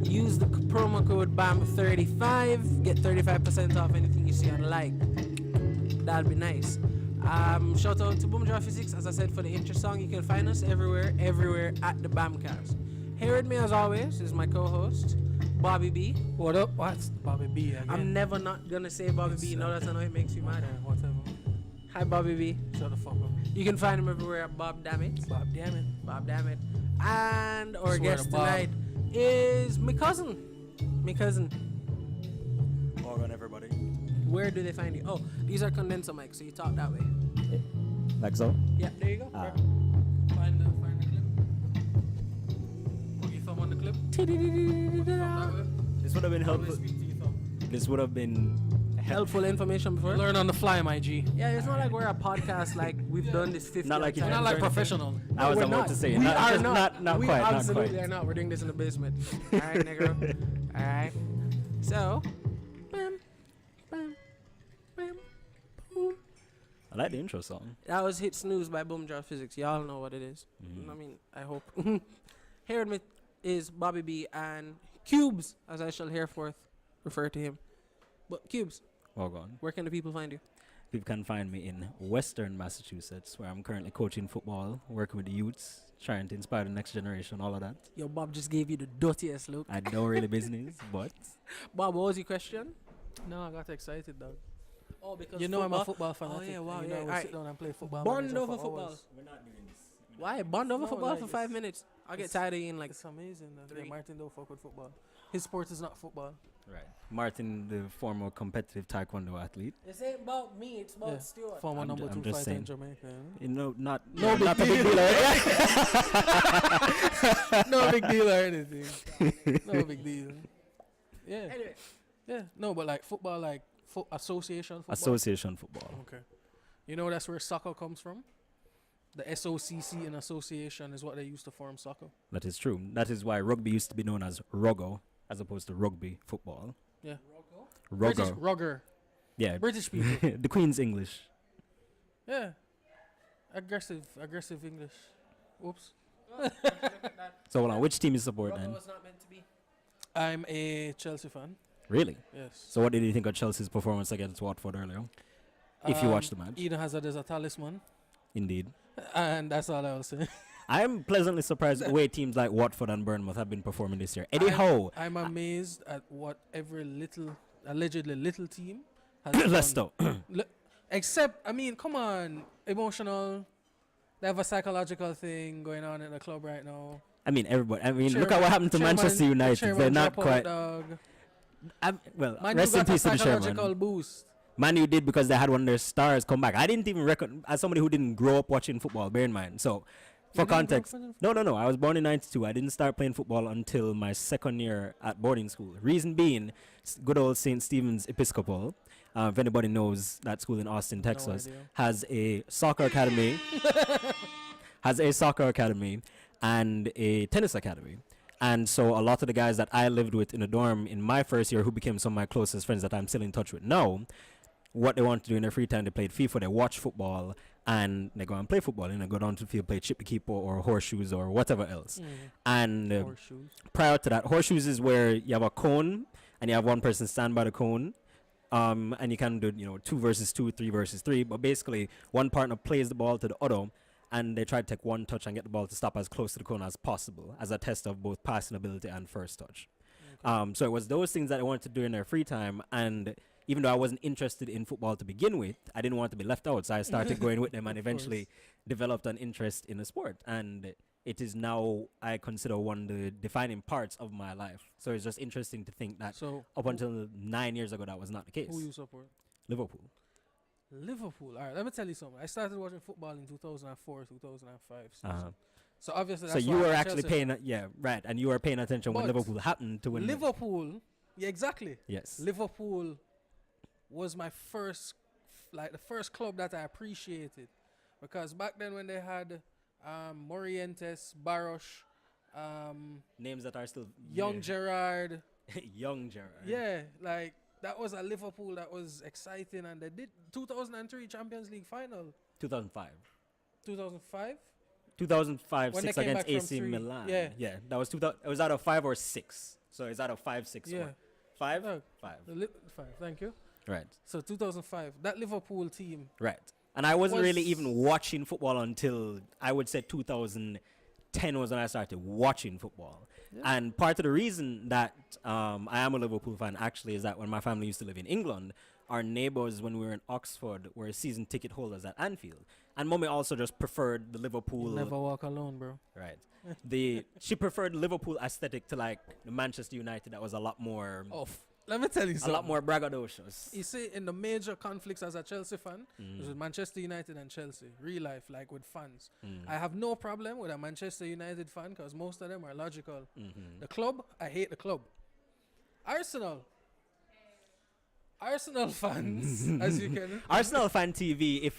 Use the promo code BAM35. Get 35% off anything you see on like. That'd be nice. Shout out to Boomjar Physics. As I said, for the intro song, you can find us everywhere at the BamCast. Here with me, as always, is my co-host, Bobby B. What up? What's Bobby B again? I'm never not gonna say Bobby B. Now that I know it makes you mad. Whatever. Hi, Bobby B. Shut the fuck up. You can find him everywhere at Bob Dammit. Bob Dammit. Bob Dammit. And our Swear guest to Bob. tonight is my cousin. My cousin. All on everybody. Where do they find you? Oh, these are condenser mics, so you talk that way. Like so? Yeah, there you go. Ah. Find the clip. Put your thumb on the clip. Put your thumb that way. This would have been Always helpful. speak to your thumb. This would have been Helpful information before. Learn on the fly, my G. Yeah, it's not like we're a podcast like we've done this 50 Not like times. you- Not like or anything. professional. I was we're about not. to say. We not, are just not. not we quite. Not absolutely quite. are not. We're doing this in the basement. All right, nigga. All right. So, bam, bam, bam, boom. I like the intro song. That was Hit Snooze by Boomjar Physics. Y'all know what it is. I mean, I hope. Here with me is Bobby B and Cubes, as I shall henceforth refer to him. But Cubes, Well gone. where can the people find you? People can find me in Western Massachusetts, where I'm currently coaching football, working with the youths, trying to inspire the next generation, all of that. Yo, Bob just gave you the dirtiest look. I know really business, but Bob, what was your question? No, I got excited, dog. Oh, because You know I'm a football fan. Oh, yeah, wow, You yeah. know, we Alright. sit down and play football. Bond manager over for football. hours. we're not doing this. Why? Bond over No, football like for 5 it's- minutes. I'll get it's- tired of eating like It's amazing. That three. Martin don't fuck with football. His sport is not football. Right. Martin, the former competitive taekwondo athlete. This ain't about me, it's about Yeah. Stuart. Former I'm number ju- I'm 2 just fighter in saying. Jamaica. You know, not No big not a big deal. deal. No big deal or anything. No big deal. Yeah. Anyway, Yeah. No, but like football, like association football. Association football. Okay. You know that's where soccer comes from? The SOCC in association is what they used to form soccer. That is true. That is why rugby used to be known as ruggo, as opposed to rugby football. Yeah. Ruggo. British rugger. Yeah. British people. The Queen's English. Yeah. Aggressive English. Oops. So hold on, which team you support Rugby then? was not meant to be. I'm a Chelsea fan. Really? Yes. So what did you think of Chelsea's performance against Watford earlier? If you watched the match. Eden Hazard is a talisman. Indeed. And that's all I will say. I am pleasantly surprised the way teams like Watford and Bournemouth have been performing this year. Eddie Howe. I'm amazed at what every allegedly little team has done. Leicester. Except, I mean, come on, emotional. They have a psychological thing going on in the club right now. I mean, everybody. I mean, look at what happened to Manchester United. They're not quite. Dog. Well, Man, rest you in got a peace to the psychological chairman. boost. Man U did because they had one of their stars come back. I didn't even reckon, as somebody who didn't grow up watching football, bear in mind. So, for You didn't grow up context, watching no. I was born in 92. I didn't start playing football until my second year at boarding school. Reason being, good old St. Stephen's Episcopal, if anybody knows that school in Austin, Texas, idea. has a soccer academy, and a tennis academy. And so a lot of the guys that I lived with in the dorm in my first year, who became some of my closest friends that I'm still in touch with now, what they want to do in their free time, they played FIFA, they watch football, and they go and play football, and they go down to the field, play chip the keeper or horseshoes or whatever else. And Horseshoes. prior to that, horseshoes is where you have a cone, and you have one person stand by the cone, and you can do 2 versus 2, 3 versus 3, but basically one partner plays the ball to the other, and they try to take one touch and get the ball to stop as close to the cone as possible as a test of both passing ability and first touch. So it was those things that I wanted to do in their free time, and even though I wasn't interested in football to begin with, I didn't want to be left out, so I started going with them and eventually developed an interest in the sport, and it is now, I consider, one of the defining parts of my life. So it's just interesting to think that So up until 9 years ago that was not the case. who you support? Liverpool. Liverpool. All right, let me tell you something. I started watching football in 2004, 2005. Uh-huh. So obviously, So that's you why were I'm actually Chelsea. paying, right, and you were paying attention when But Liverpool happened to win. Liverpool. Yeah, exactly. Yes. Liverpool was my first, the first club that I appreciated, because back then when they had Morientes, Barosh, Names that are still Young Gerrard, Young Gerrard. yeah, like that was a Liverpool that was exciting, and they did 2003 Champions League final, 2005. 2005. 2005, When 6 they came against back from AC 3, Milan. yeah. Yeah, that was 2000. It was out of 5 or 6. So is that a 5-6 Yeah. one? 5? No. 5. 5. Thank you. Right. So 2005, that Liverpool team. Right. And I wasn't really Was- even watching football until I would say 2010 was when I started watching football. Yeah. And part of the reason that I am a Liverpool fan actually is that when my family used to live in England, our neighbors when we were in Oxford were season ticket holders at Anfield. And mommy also just preferred the Liverpool. Never walk alone, bro. Right. She preferred Liverpool aesthetic to like the Manchester United that was a lot more Let me tell you a something. lot more braggadocious. You see, in the major conflicts as a Chelsea fan, it was Manchester United and Chelsea, real life, like with fans. I have no problem with a Manchester United fan because most of them are logical. The club, I hate the club. Arsenal fans, as you can. Arsenal Fan TV.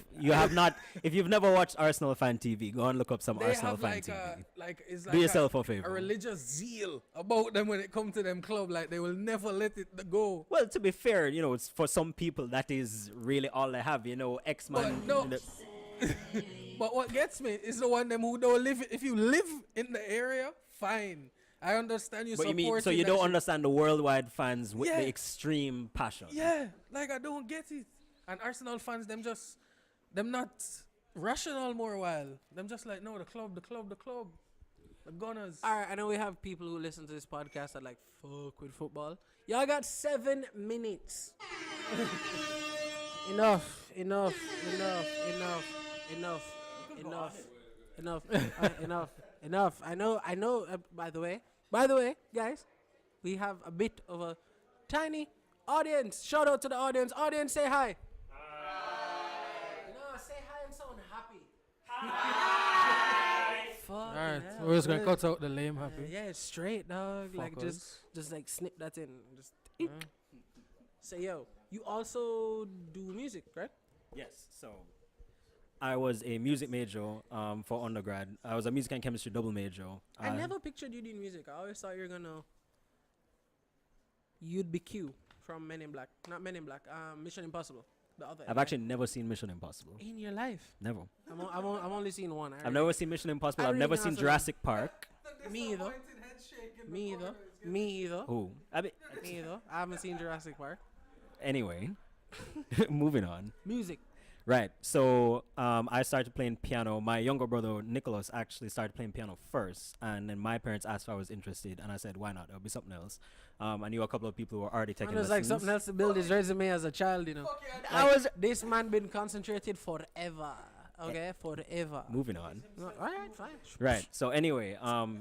If you've never watched Arsenal Fan TV, go and look up some They Arsenal have Fan like TV. it's Do like yourself a a favor. religious zeal about them when it comes to them club. Like they will never let it go. Well, to be fair, it's for some people that is really all they have. X-Man. But no. But what gets me is the one them who don't live. If you live in the area, fine. I understand you But you support. mean so you don't understand the worldwide fans with the extreme passion? Yeah, like I don't get it. And Arsenal fans, them not rational more while. Them just like, no, the club. The Gunners. All right, I know we have people who listen to this podcast that like fuck with football. Y'all got 7 minutes. enough. I know. By the way, guys, we have a bit of a tiny audience. Shout out to the audience. Audience, say hi. No, say hi and sound happy. Fuck. All right, we're just gonna cut out the lame happy. Yeah, straight dog. Like Fuckers. just like snip that in. Just say yo. You also do music, right? Yes. So I was a music major for undergrad. I was a music and chemistry double major. I never pictured you doing music. I always thought you'd be Q from Men in Black. Not Men in Black. Mission Impossible. The other. I've actually never seen Mission Impossible. in your life. Never. I've only seen one. I've never seen Mission Impossible. I I've really never think seen that's Jurassic Park. Me either. Me either. Oh. Me either. I haven't seen Jurassic Park. Anyway, moving on. Music. Right. So I started playing piano. My younger brother Nicholas actually started playing piano first, and then my parents asked if I was interested, and I said, "Why not? There'll be something else." I knew a couple of people who were already taking And there's lessons. like something else to build his resume as a child, This man been concentrated forever. Okay, forever. Moving on. All right, fine. Right. So anyway,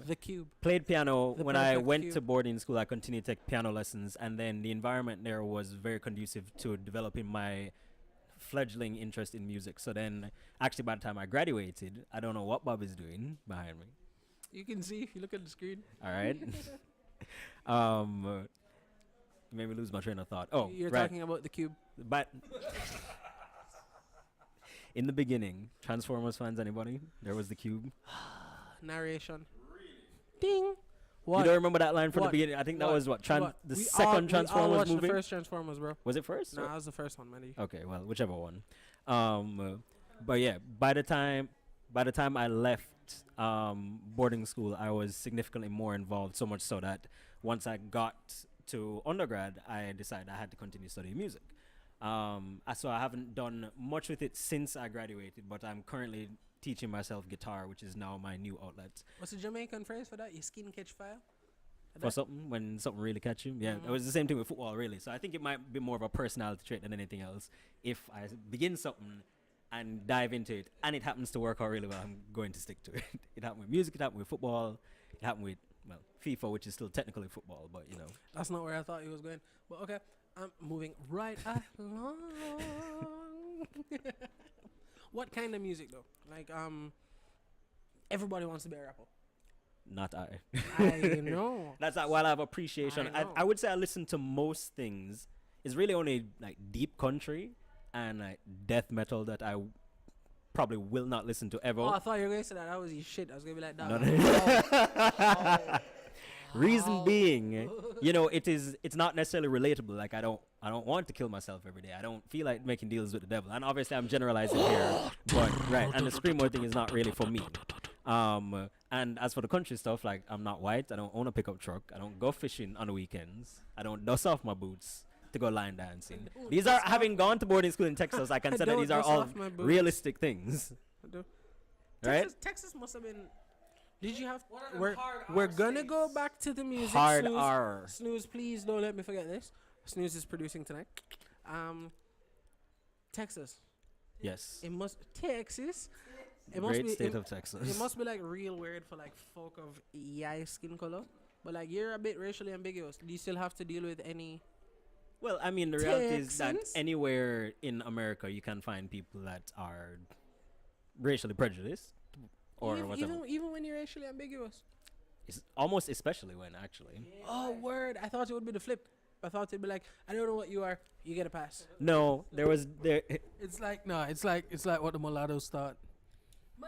The Cube. played piano. The When I perfect went cube. to boarding school, I continued to take piano lessons, and then the environment there was very conducive to developing my fledgling interest in music. So then, actually, by the time I graduated, I don't know what Bob is doing behind me. You can see if you look at the screen. All right. Made me lose my train of thought. Oh, You're right. talking about the Cube. But in the beginning, Transformers fans, anybody? There was the cube. Narration. Ding. You What? don't remember that line from the What? beginning? I think that What? was What? the We second all- we all Transformers watched movie. the first Transformers, bro. Was it first? Nah, that was the first one, man. Okay, well, whichever one. But yeah, by the time I left boarding school, I was significantly more involved. So much so that once I got to undergrad, I decided I had to continue studying music. So I haven't done much with it since I graduated, but I'm currently teaching myself guitar, which is now my new outlet. What's the Jamaican phrase for that? Your skin catch fire? For something, when something really catch you. Yeah, it was the same thing with football, really. So I think it might be more of a personality trait than anything else. If I begin something and dive into it, and it happens to work out really well, I'm going to stick to it. It happened with music, it happened with football, it happened with, FIFA, which is still technically football, but, That's not where I thought he was going. But okay, I'm moving right along. What kind of music though? Like everybody wants to be a rapper. not I. I know. That's not while I have appreciation. I know. I would say I listen to most things. It's really only like deep country and like death metal that I probably will not listen to ever. Oh, I thought you were going to say that. That was his shit. I was going to be like, that. Reason being, it's not necessarily relatable. Like I don't want to kill myself every day. I don't feel like making deals with the devil. And obviously I'm generalizing here, but right. And the screamo thing is not really for me. And as for the country stuff, like I'm not white. I don't own a pickup truck. I don't go fishing on the weekends. I don't dust off my boots to go line dancing. These are having gone to boarding school in Texas. I can say that don't these are dust all off my boots. realistic things, right? Texas must have been. Did you have? One of them We're hard we're R gonna go states. back to the music. Hard Snooze, R. Snooze, please don't let me forget this. Snooze is producing tonight. Texas. Yes. It must Texas. It must Great be. state It, of Texas. it must be like real weird for like folk of EI skin color. But like you're a bit racially ambiguous. Do you still have to deal with any? Well, I mean, the reality is that Texans? anywhere in America you can find people that are racially prejudiced or whatever. Even when you're racially ambiguous. It's almost especially when actually. Oh word! I thought it would be the flip. I thought it'd be like, I don't know what you are. You get a pass. No, there. It's like it's like what the mulattoes thought.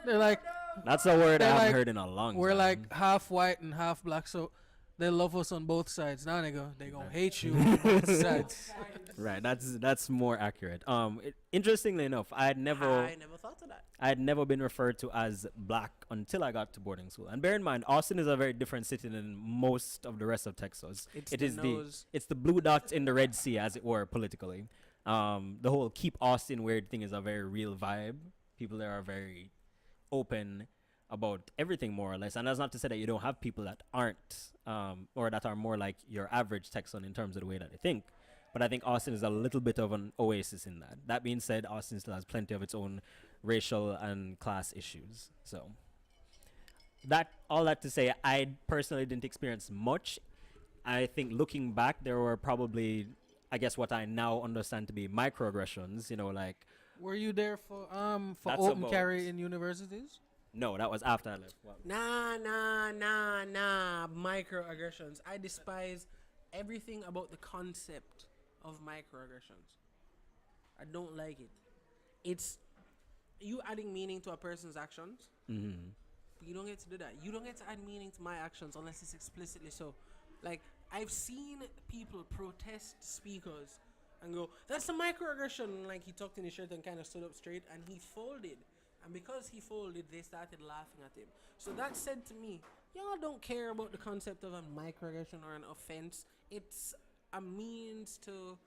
They're like That's a word I They're haven't like- heard in a long we're time. like half white and half black, so they love us on both sides. Now they gonna hate you on both sides. Right. That's more accurate. Interestingly enough, I had never thought of that. I had never been referred to as black until I got to boarding school. And bear in mind, Austin is a very different city than most of the rest of Texas. It's It the is nose. it's the blue dots in the Red Sea, as it were, politically. The whole keep Austin weird thing is a very real vibe. People there are very open about everything, more or less. And that's not to say that you don't have people that aren't, or that are more like your average Texan in terms of the way that they think. But I think Austin is a little bit of an oasis in that. That being said, Austin still has plenty of its own racial and class issues. So all that to say, I personally didn't experience much. I think looking back, there were probably, I guess, what I now understand to be microaggressions. You know, like Were you there for That's open about- carry in universities? no, that was after I left. Well, Nah. Microaggressions. I despise everything about the concept of microaggressions. I don't like it. It's you adding meaning to a person's actions. mm-hmm. But you don't get to do that. You don't get to add meaning to my actions unless it's explicitly so. Like, I've seen people protest speakers and go, that's a microaggression. And, like, he tucked in his shirt and kind of stood up straight and he folded. And because he folded, they started laughing at him. So that said to me, y'all don't care about the concept of a microaggression or an offense. It's a means to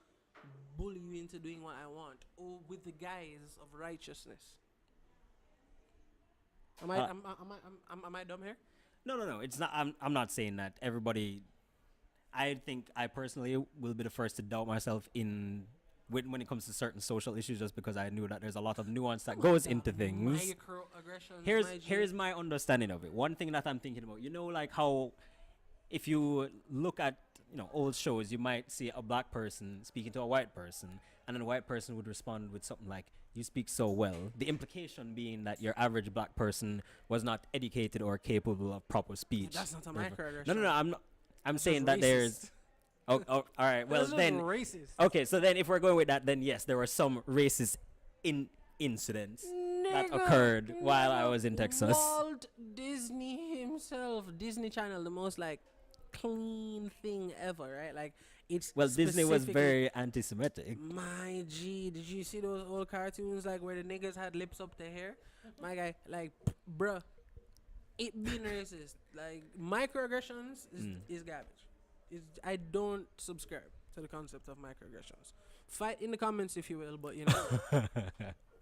bully you into doing what I want, or with the guise of righteousness. Am I dumb here? No. It's not. I'm not saying that everybody. I think I personally will be the first to doubt myself when it comes to certain social issues, just because I knew that there's a lot of nuance that goes into things. Microaggressions. Here's my understanding of it. One thing that I'm thinking about, like how if you look at old shows, you might see a black person speaking to a white person, and then a white person would respond with something like, "You speak so well." The implication being that your average black person was not educated or capable of proper speech. That's not a Therefore- microaggression. No. I'm not. I'm That's saying just that racist. there's. Oh, all right. Well, That's just then. racist. Okay, so then if we're going with that, then yes, there were some racist incidents that Nigga, occurred while I was in Texas. Walt Disney himself, Disney Channel, the most like clean thing ever, right? Like it's Well, Disney was specifically- very anti-Semitic. My G, did you see those old cartoons like where the niggas had lips up their hair? My guy, like, bruh, it being racist, like microaggressions is garbage. I don't subscribe to the concept of microaggressions. Fight in the comments if you will, but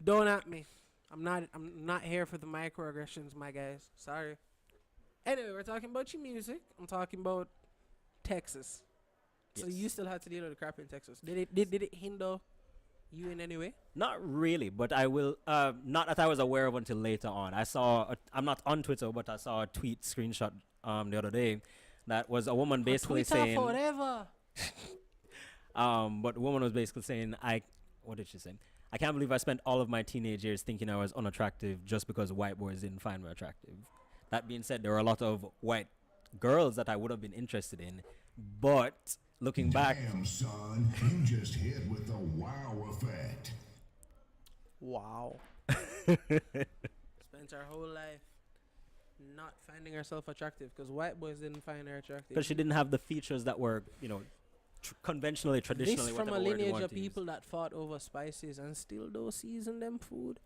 don't at me. I'm not here for the microaggressions, my guys. Sorry. Anyway, we're talking about your music. I'm talking about Texas. So Yes. you still had to deal with the crap in Texas. Did it hinder you in any way? Not really, but I will. Not that I was aware of until later on. I'm not on Twitter, but I saw a tweet screenshot the other day that was a woman basically Twitter saying. forever. But the woman was basically saying, what did she say? I can't believe I spent all of my teenage years thinking I was unattractive just because white boys didn't find me attractive. That being said, there were a lot of white girls that I would have been interested in, but looking back, Damn, son, you just hit with the wow effect. Wow. Spent our whole life not finding herself attractive because white boys didn't find her attractive. because she didn't have the features that were, conventionally, traditionally, This from a whatever word you lineage want of to use. people that fought over spices and still don't season them food.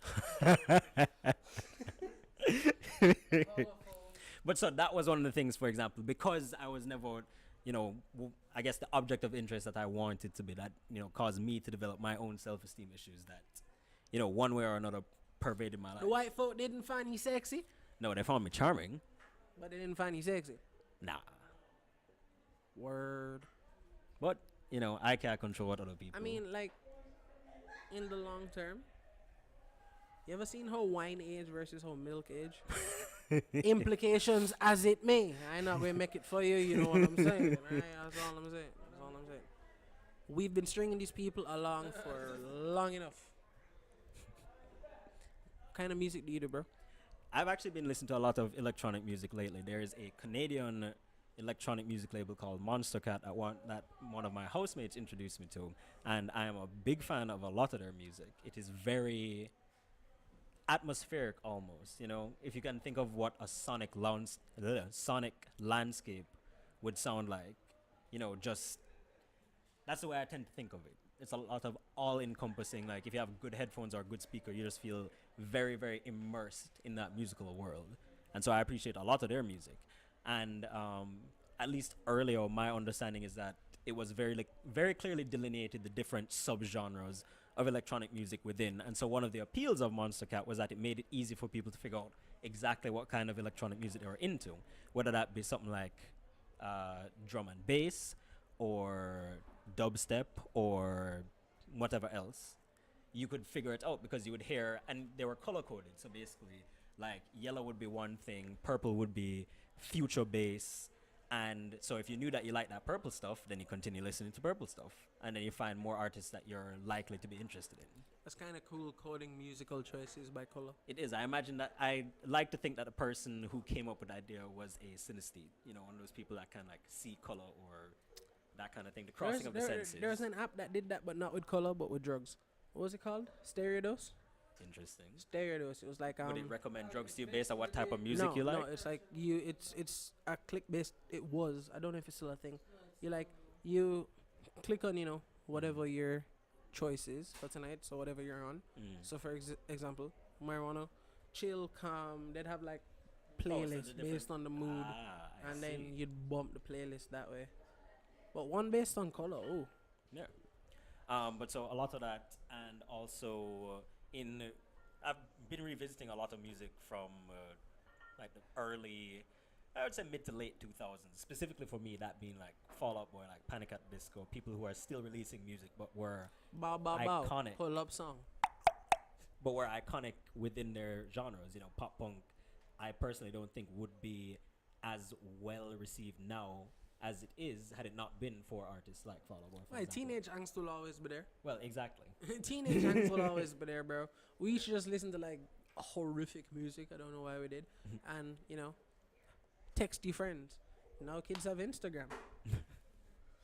But so that was one of the things, for example, because I was never, I guess the object of interest that I wanted to be, that, caused me to develop my own self-esteem issues that, one way or another pervaded my life. The white folk didn't find you sexy, No, they found me charming. but they didn't find you sexy. Nah. Word. But, I can't control what other people. I mean, like, in the long term, you ever seen how wine age versus how milk age? Implications as it may. I not going to make it for you, you know what I'm saying. Right? That's all I'm saying. That's all I'm saying. We've been stringing these people along for long enough. What kind of music do you do, bro? I've actually been listening to a lot of electronic music lately. There is a Canadian electronic music label called Monster Cat that one of my housemates introduced me to, and I am a big fan of a lot of their music. It is very atmospheric almost, if you can think of what a sonic landscape would sound like, just that's the way I tend to think of it. It's a lot of all-encompassing. Like if you have good headphones or a good speaker, you just feel very, very immersed in that musical world. And so I appreciate a lot of their music. And at least earlier, my understanding is that it was very clearly delineated the different subgenres of electronic music within. And so one of the appeals of Monster Cat was that it made it easy for people to figure out exactly what kind of electronic music they were into, whether that be something like drum and bass or dubstep or whatever else. You could figure it out because you would hear, and they were color coded. So basically, like yellow would be one thing, purple would be future bass. And so if you knew that you liked that purple stuff, then you continue listening to purple stuff. And then you find more artists that you're likely to be interested in. That's kind of cool, coding musical choices by color. It is. I imagine that I like to think that the person who came up with the idea was a synesthete. One of those people that can like see color or that kind of thing. The crossing of the senses. There's an app that did that, but not with color, but with drugs. What was it called? Stereodose? Interesting. Stereodose. It was like Would it recommend drugs to you based on what type of music you like? No, it's like it's a click based. It was. I don't know if it's still a thing. You click on whatever your choice is for tonight. So whatever you're on. So for example, marijuana, chill, calm. They'd have like playlists based on the mood, and then you'd bump the playlist that way. But one based on color. Oh. Yeah. But so a lot of that, and also I've been revisiting a lot of music from like the early, I would say mid to late 2000s. Specifically for me, that being like Fall Out Boy, like Panic at the Disco, people who are still releasing music but were iconic. Pull up song. But were iconic within their genres. Pop punk, I personally don't think would be as well received now as it is had it not been for artists like Fall Out Boy. Right, teenage angst will always be there. Well, exactly. Teenage angst will always be there, bro. We used to just listen to like horrific music. I don't know why we did. And, text your friends. Now kids have Instagram.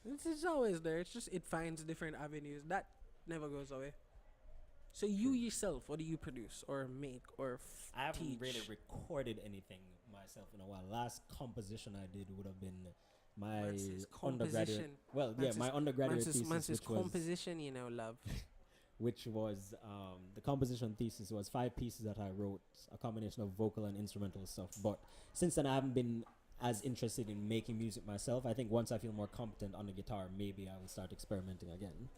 It's always there. It's just it finds different avenues. That never goes away. So you yourself, what do you produce or make or I haven't teach? really recorded anything myself in a while. Last composition I did would have been my undergraduate. Well, my undergraduate thesis, composition, love. Which was the composition thesis was 5 pieces that I wrote, a combination of vocal and instrumental stuff. But since then, I haven't been as interested in making music myself. I think once I feel more competent on the guitar, maybe I will start experimenting again.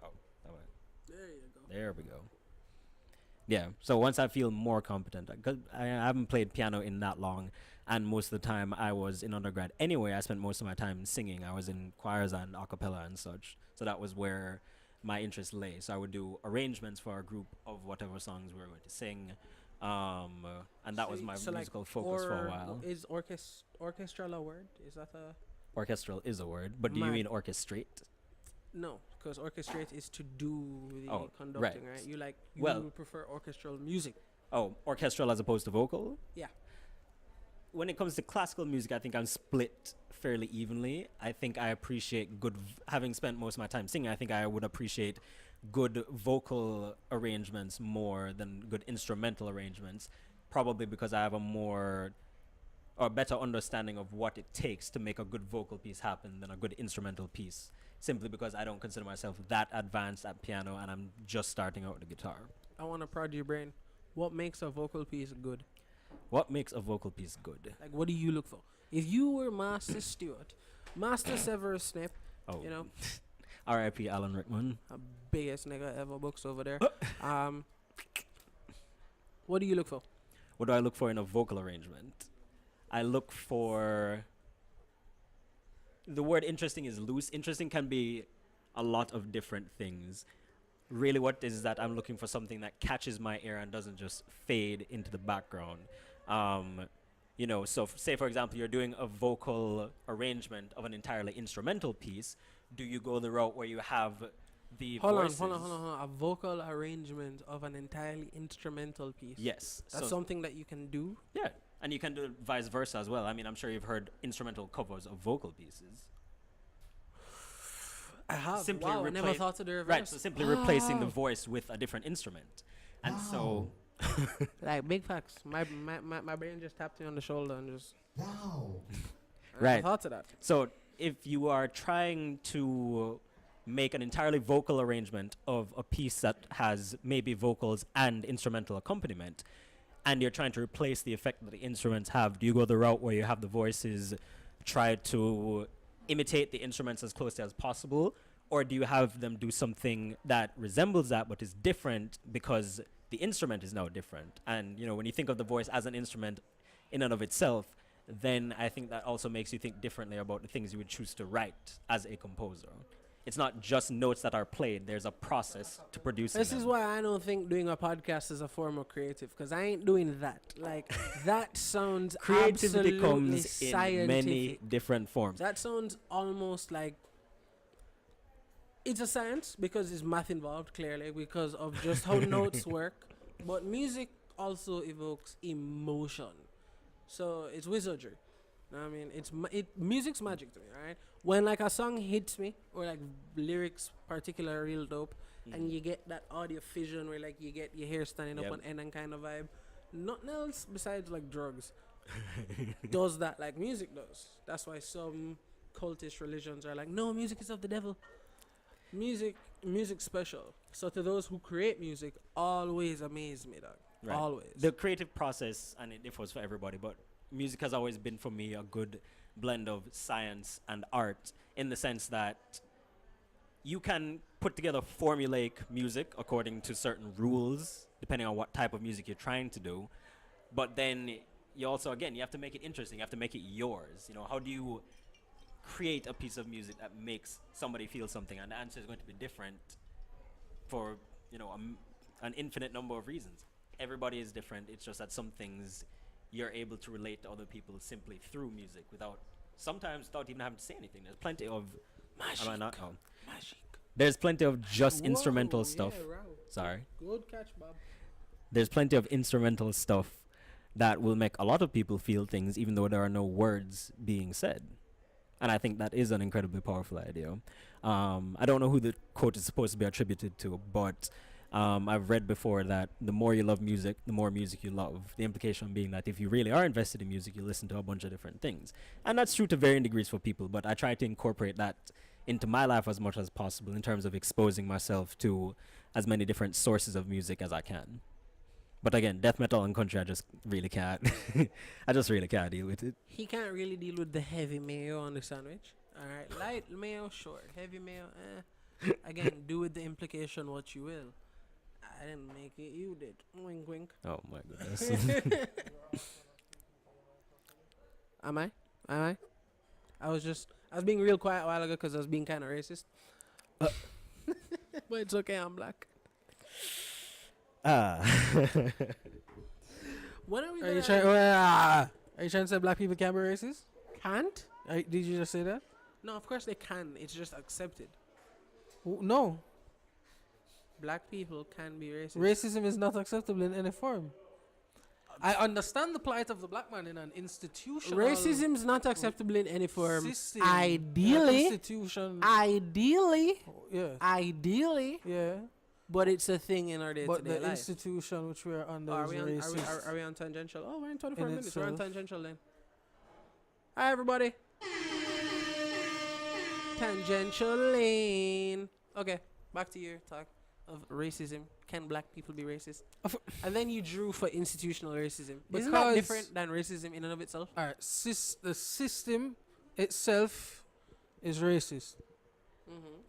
Oh, that way. There you go. There we go. Yeah, so once I feel more competent, because I haven't played piano in that long, and most of the time I was in undergrad anyway, I spent most of my time singing. I was in choirs and a cappella and such, so that was where my interest lay. So I would do arrangements for a group of whatever songs we were going to sing, and that was my musical focus for a while. Is orchestral a word? Is that a... Orchestral is a word, but do you mean orchestrate? No, because orchestrate is to do the conducting, right? You would prefer orchestral music. Oh, orchestral as opposed to vocal? Yeah. When it comes to classical music, I think I'm split fairly evenly. I think I appreciate having spent most of my time singing, I think I would appreciate good vocal arrangements more than good instrumental arrangements, probably because I have a better understanding of what it takes to make a good vocal piece happen than a good instrumental piece, simply because I don't consider myself that advanced at piano and I'm just starting out with the guitar. I want to prod your brain. What makes a vocal piece good? What makes a vocal piece good? Like, what do you look for? If you were Master Stewart, Master Severus Snape, Oh, you know, R.I.P. Alan Rickman. a biggest nigga ever books over there. What do you look for? What do I look for in a vocal arrangement? I look for. The word interesting is loose. Interesting can be a lot of different things. Really, what is that I'm looking for something that catches my ear and doesn't just fade into the background. So say for example, you're doing a vocal arrangement of an entirely instrumental piece. Do you go the route where you have the voices? Hold on. A vocal arrangement of an entirely instrumental piece. Yes. That's something that you can do. Yeah. And you can do vice versa as well. I mean, I'm sure you've heard instrumental covers of vocal pieces. I have. Simply Wow, I never replace- thought of the reverse. Right, so simply replacing the voice with a different instrument. And so, Like, big facts. My brain just tapped me on the shoulder and just... Wow. I Right. never thought of that. so if you are trying to make an entirely vocal arrangement of a piece that has maybe vocals and instrumental accompaniment, and you're trying to replace the effect that the instruments have, do you go the route where you have the voices try to imitate the instruments as closely as possible, or do you have them do something that resembles that but is different because the instrument is now different? And when you think of the voice as an instrument in and of itself, then I think that also makes you think differently about the things you would choose to write as a composer. It's not just notes that are played. There's a process to producing This is them. why I don't think doing a podcast is a form of creative, because I ain't doing that. Like, that sounds Creativity absolutely comes in scientific. many different forms. That sounds almost like it's a science because there's math involved, clearly, because of just how notes work. But music also evokes emotion. So it's wizardry. Know what I mean, music's magic to me, right? When like a song hits me, or like lyrics particularly real dope, and you get that audio fission where like you get your hair standing Yep. up on end and kind of vibe. Nothing else besides like drugs does that like music does. That's why some cultish religions are like, no, music is of the devil. Music special. So to those who create music, always amaze me, dog. Right. Always. The creative process, and it differs for everybody, but music has always been for me a good blend of science and art, in the sense that you can put together formulaic music according to certain rules, depending on what type of music you're trying to do. But then you also, again, you have to make it interesting. You have to make it yours. How do you create a piece of music that makes somebody feel something? And the answer is going to be different for, an infinite number of reasons. Everybody is different. It's just that some things you're able to relate to other people simply through music, sometimes without even having to say anything. There's plenty of Magic. Am I not? Oh. Magic. There's plenty of just Whoa, instrumental stuff. yeah, wow. Sorry. Good catch, Bob. There's plenty of instrumental stuff that will make a lot of people feel things even though there are no words being said. And I think that is an incredibly powerful idea. I don't know who the quote is supposed to be attributed to, but I've read before that the more you love music, the more music you love. The implication being that if you really are invested in music, you listen to a bunch of different things. And that's true to varying degrees for people, but I try to incorporate that into my life as much as possible in terms of exposing myself to as many different sources of music as I can. But again, death metal and country, I just really can't. I just really can't deal with it. He can't really deal with the heavy mayo on the sandwich. All right, light mayo, sure. Heavy mayo, Again, do with the implication what you will. I didn't make it, you did. Wink, wink. Oh my goodness. Am I? I was being real quiet a while ago because I was being kind of racist. But it's okay, I'm black. When are we Are you gonna- trying to say black people can't be racist? Can't? Did you just say that? No, of course they can. It's just accepted. No. Black people can be racist. Racism is not acceptable in any form. I understand the plight of the black man in an institutional Racism is not acceptable in any form. system. Ideally, Institution. ideally, Yeah. but it's a thing in our But day-to-day the life. institution which we are under Are is we on, racist. are we on tangential? Oh, we're in 24 In minutes. We're on itself. tangential then. Hi, everybody. Tangential lane. Okay, back to your talk. of racism. Can black people be racist? Of- And then you drew for institutional racism. Isn't that Because- different than racism in and of itself? All right, the system itself is racist.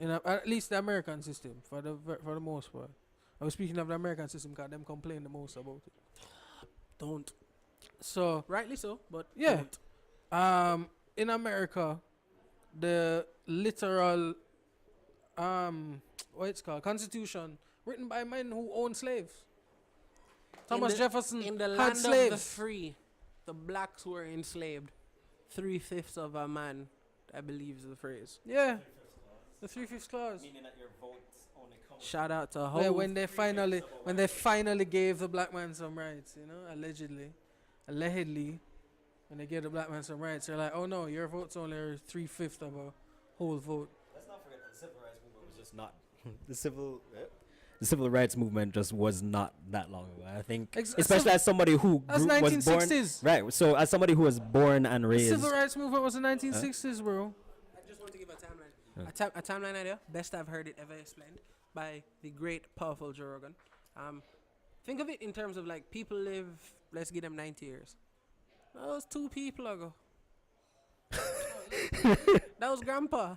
At least the American system, for the most part. I was speaking of the American system because them complain the most about it. Don't. So Rightly so, but yeah, don't. in America, the literal what it's called Constitution written by men who own slaves. Thomas Jefferson In the had land slaves. of the free, the blacks were enslaved. 3/5 of a man, I believe is the phrase. Yeah, the 3/5 clause. Shout out to Yeah, Hov. when they finally gave the black man some rights, you know, allegedly, when they gave the black man some rights, they're like, oh no, your vote's only 3/5 of a whole vote. Let's not forget that the civil rights movement was just not the civil rights movement just was not that long ago. I think, especially as somebody who That's was born 1960s. right. So as somebody who was born and The raised, civil rights movement was the 1960s, bro. I just want to give a timeline. A timeline idea, best I've heard it ever explained by the great, powerful Joe Rogan. Think of it in terms of like people live, let's give them 90 years. That was 2 people ago. That was grandpa.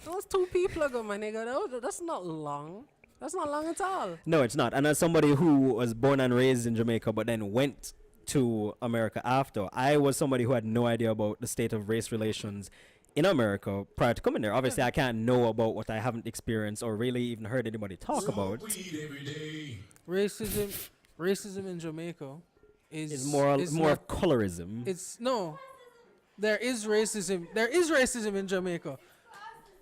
That was 2 people ago, my nigga. That's not long. That's not long at all. no, it's not. And as somebody who was born and raised in Jamaica, but then went to America after, I was somebody who had no idea about the state of race relations in America prior to coming there. Obviously, I can't know about what I haven't experienced or really even heard anybody talk about. Racism in Jamaica It's more of colorism. It's no. There is racism. There is racism in Jamaica.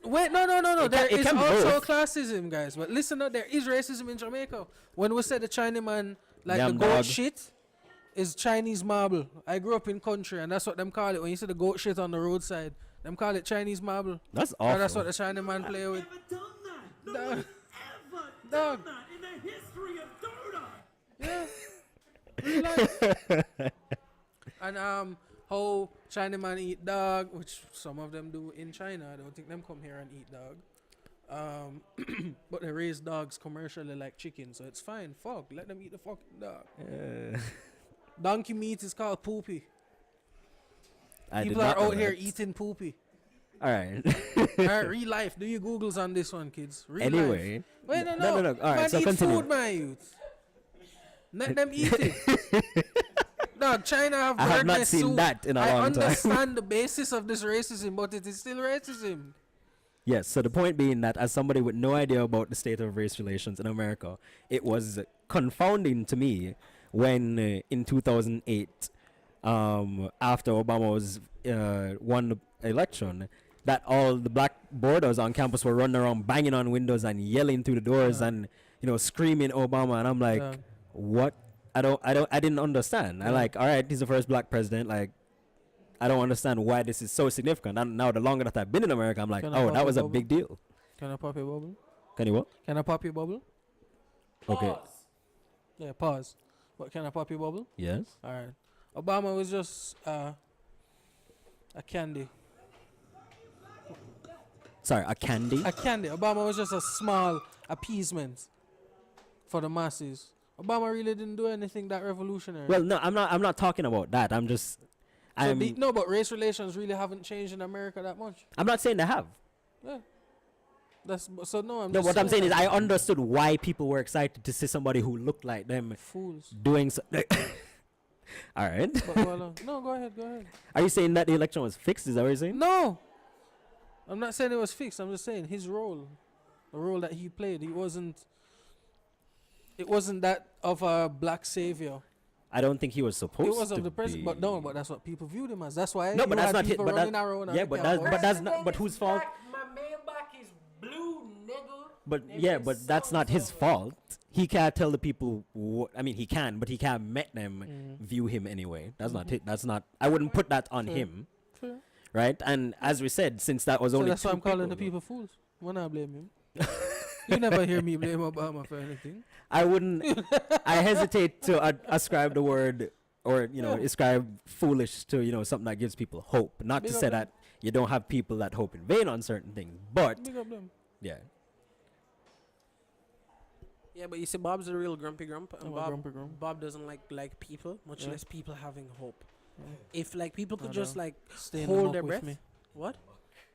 Wait, no. There is can be also both. classism, guys. But listen up, there is racism in Jamaica. When we said the Chinaman, like Damn the goat dog. shit, is Chinese marble. I grew up in country, and that's what them call it. When you see the goat shit on the roadside, them call it Chinese marble. That's Or awful. that's what the Chinaman play with. Dog. Dog. in the history of Dota. Yeah. Real life. And how Chinaman eat dog, which some of them do in China. I don't think them come here and eat dog. But they raise dogs commercially like chicken, so it's fine. Fuck, let them eat the fucking dog. Donkey meat is called poopy. I did People are not know out here that. eating poopy. All right. Alright, real life. Do your Googles on this one, kids. Real Anyway. life. Wait, no. No. All right, Man, so eat continue. food, my youth. Let them eat it. No, China have I have bird not nest seen soup. that in a I long time. understand the basis of this racism, but it is still racism. Yes, so the point being that as somebody with no idea about the state of race relations in America, it was confounding to me when in 2008, after Obama was won the election, that all the black borders on campus were running around banging on windows and yelling through the doors and screaming Obama, and I'm like, Yeah. what? I didn't understand. I Yeah. like, all right, he's the first black president, like. I don't understand why this is so significant. And now the longer that I've been in America, I'm like, Can I oh, pop that a was a bubble? big deal. Can I pop your bubble? Can you what? Can I pop your bubble? Okay. Yeah, pause. But can I pop your bubble? Yes. All right. Obama was just a candy. Sorry, a candy. A candy. Obama was just a small appeasement for the masses. Obama really didn't do anything that revolutionary. Well, no, I'm not talking about that. I'm just. So no, but race relations really haven't changed in America that much. I'm not saying they have. Yeah. That's so no. I'm No, just what I'm saying is that I understood why people were excited to see somebody who looked like them fools. doing so. All right. But, well, no, go ahead. Are you saying that the election was fixed? Is that what you're saying? No, I'm not saying it was fixed. I'm just saying his role, the role that he played, it wasn't that of a black savior. I don't think he was supposed It was to of the president, but be. no, but that's what people viewed him as. That's why No, you but that's had not his. people But running that, around on yeah, the but cowboys. that's not. But whose fault? My mailbox is blue, nigga. But yeah, but that's not his fault. He can't tell the people. I mean, he can, but he can't make them view him anyway. That's not it. That's not. I wouldn't put that on him, Fair. right? And as we said, since that was So only that's why two I'm calling the people, people fools. When I blame him, you never hear me blame Obama for anything. I wouldn't. I hesitate to ascribe the word or ascribe foolish to something that gives people hope. Not Big to up say them. that you don't have people that hope in vain on certain things, but Big up them. yeah. Yeah, but you see, Bob's a real grumpy grump, and I'm a Bob, grumpy grump. Bob doesn't like people, much Yeah. less people having hope. Yeah. If like people could I just know. like Stay in the hold muck their with breath. me. What?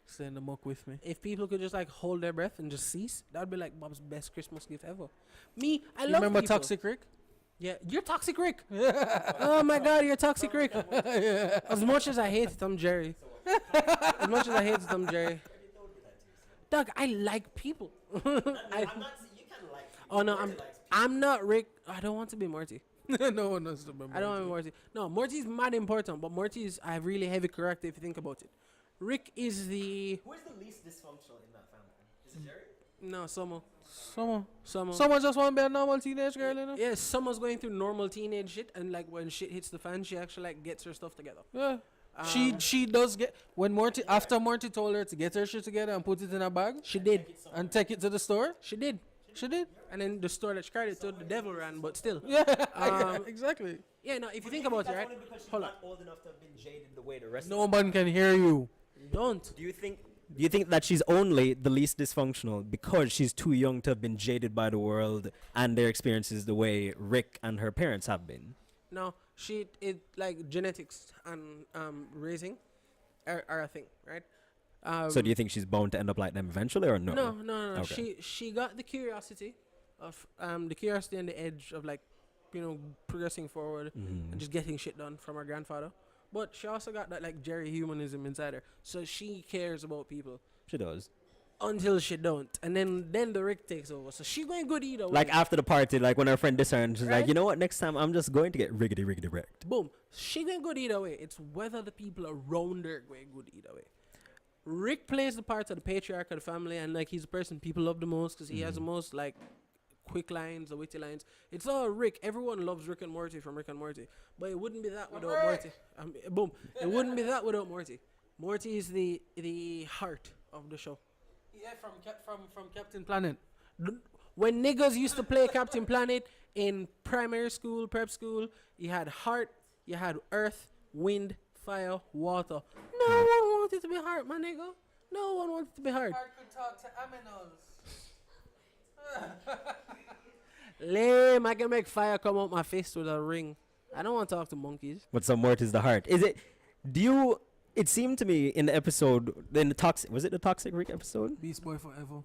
Stay in the muck with me. If people could just like hold their breath and just cease, that'd be like Bob's best Christmas gift ever. Me, I You love remember people. Toxic Rick? Yeah, you're Toxic Rick. Oh my God, you're Toxic Rick. As much as I hate Tom Jerry, as much as I hate Tom Jerry, Doug, I like people. Oh no, I'm not Rick. I don't want to be Morty. No one knows about I don't want to be Morty. No, Morty's mad important, but Morty's a really heavy character if you think about it. Rick is the Who is the least dysfunctional in that family? Is it Jerry? no Summer. Someone just want to be a normal teenage girl, you know? Yeah, Summer's going through normal teenage shit, and like when shit hits the fan, she actually like gets her stuff together. Yeah. Um, She does get when Morty after Morty told her to get her shit together and put it in a bag She did. and take it to the store. She did. She did. And then the store that she carried it to, the devil ran, but still. Yeah, exactly. Yeah, no, if you think about it, right? Hold on. old enough to have been jaded the way the rest. No one can hear you. Don't. Do you think that she's only the least dysfunctional because she's too young to have been jaded by the world and their experiences the way Rick and her parents have been? No, it like genetics and raising are a thing, right? So do you think she's bound to end up like them eventually, or no? No. Okay. She got the curiosity of the curiosity and the edge of like, progressing forward and just getting shit done from her grandfather. But she also got that like Jerry humanism inside her, so she cares about people She does. until she don't, and then the Rick takes over. So she going good either way. Like after the party, like when her friend dissed her and she's like, Right? you know what? Next time I'm just going to get riggedy wrecked. Boom. She going good either way. It's whether the people around her going good either way. Rick plays the part of the patriarch of the family, and like he's the person people love the most because he has the most like quick lines, the witty lines. It's all Rick. Everyone loves Rick and Morty from Rick and Morty, but it wouldn't be that without Morty. Boom. It wouldn't be that without Morty. Morty is the heart of the show. Yeah, from Captain Planet. When niggas used to play Captain Planet in primary school, prep school, you had heart, you had earth, wind, fire, water. No one wanted to be heart, my nigga. No one wanted to be heart. Heart could talk to aminals. Lame, I can make fire come out my fist with a ring. I don't want to talk to monkeys. But some Morty's the heart. It seemed to me in the episode, was it the Toxic Rick episode? Beast Boy forever.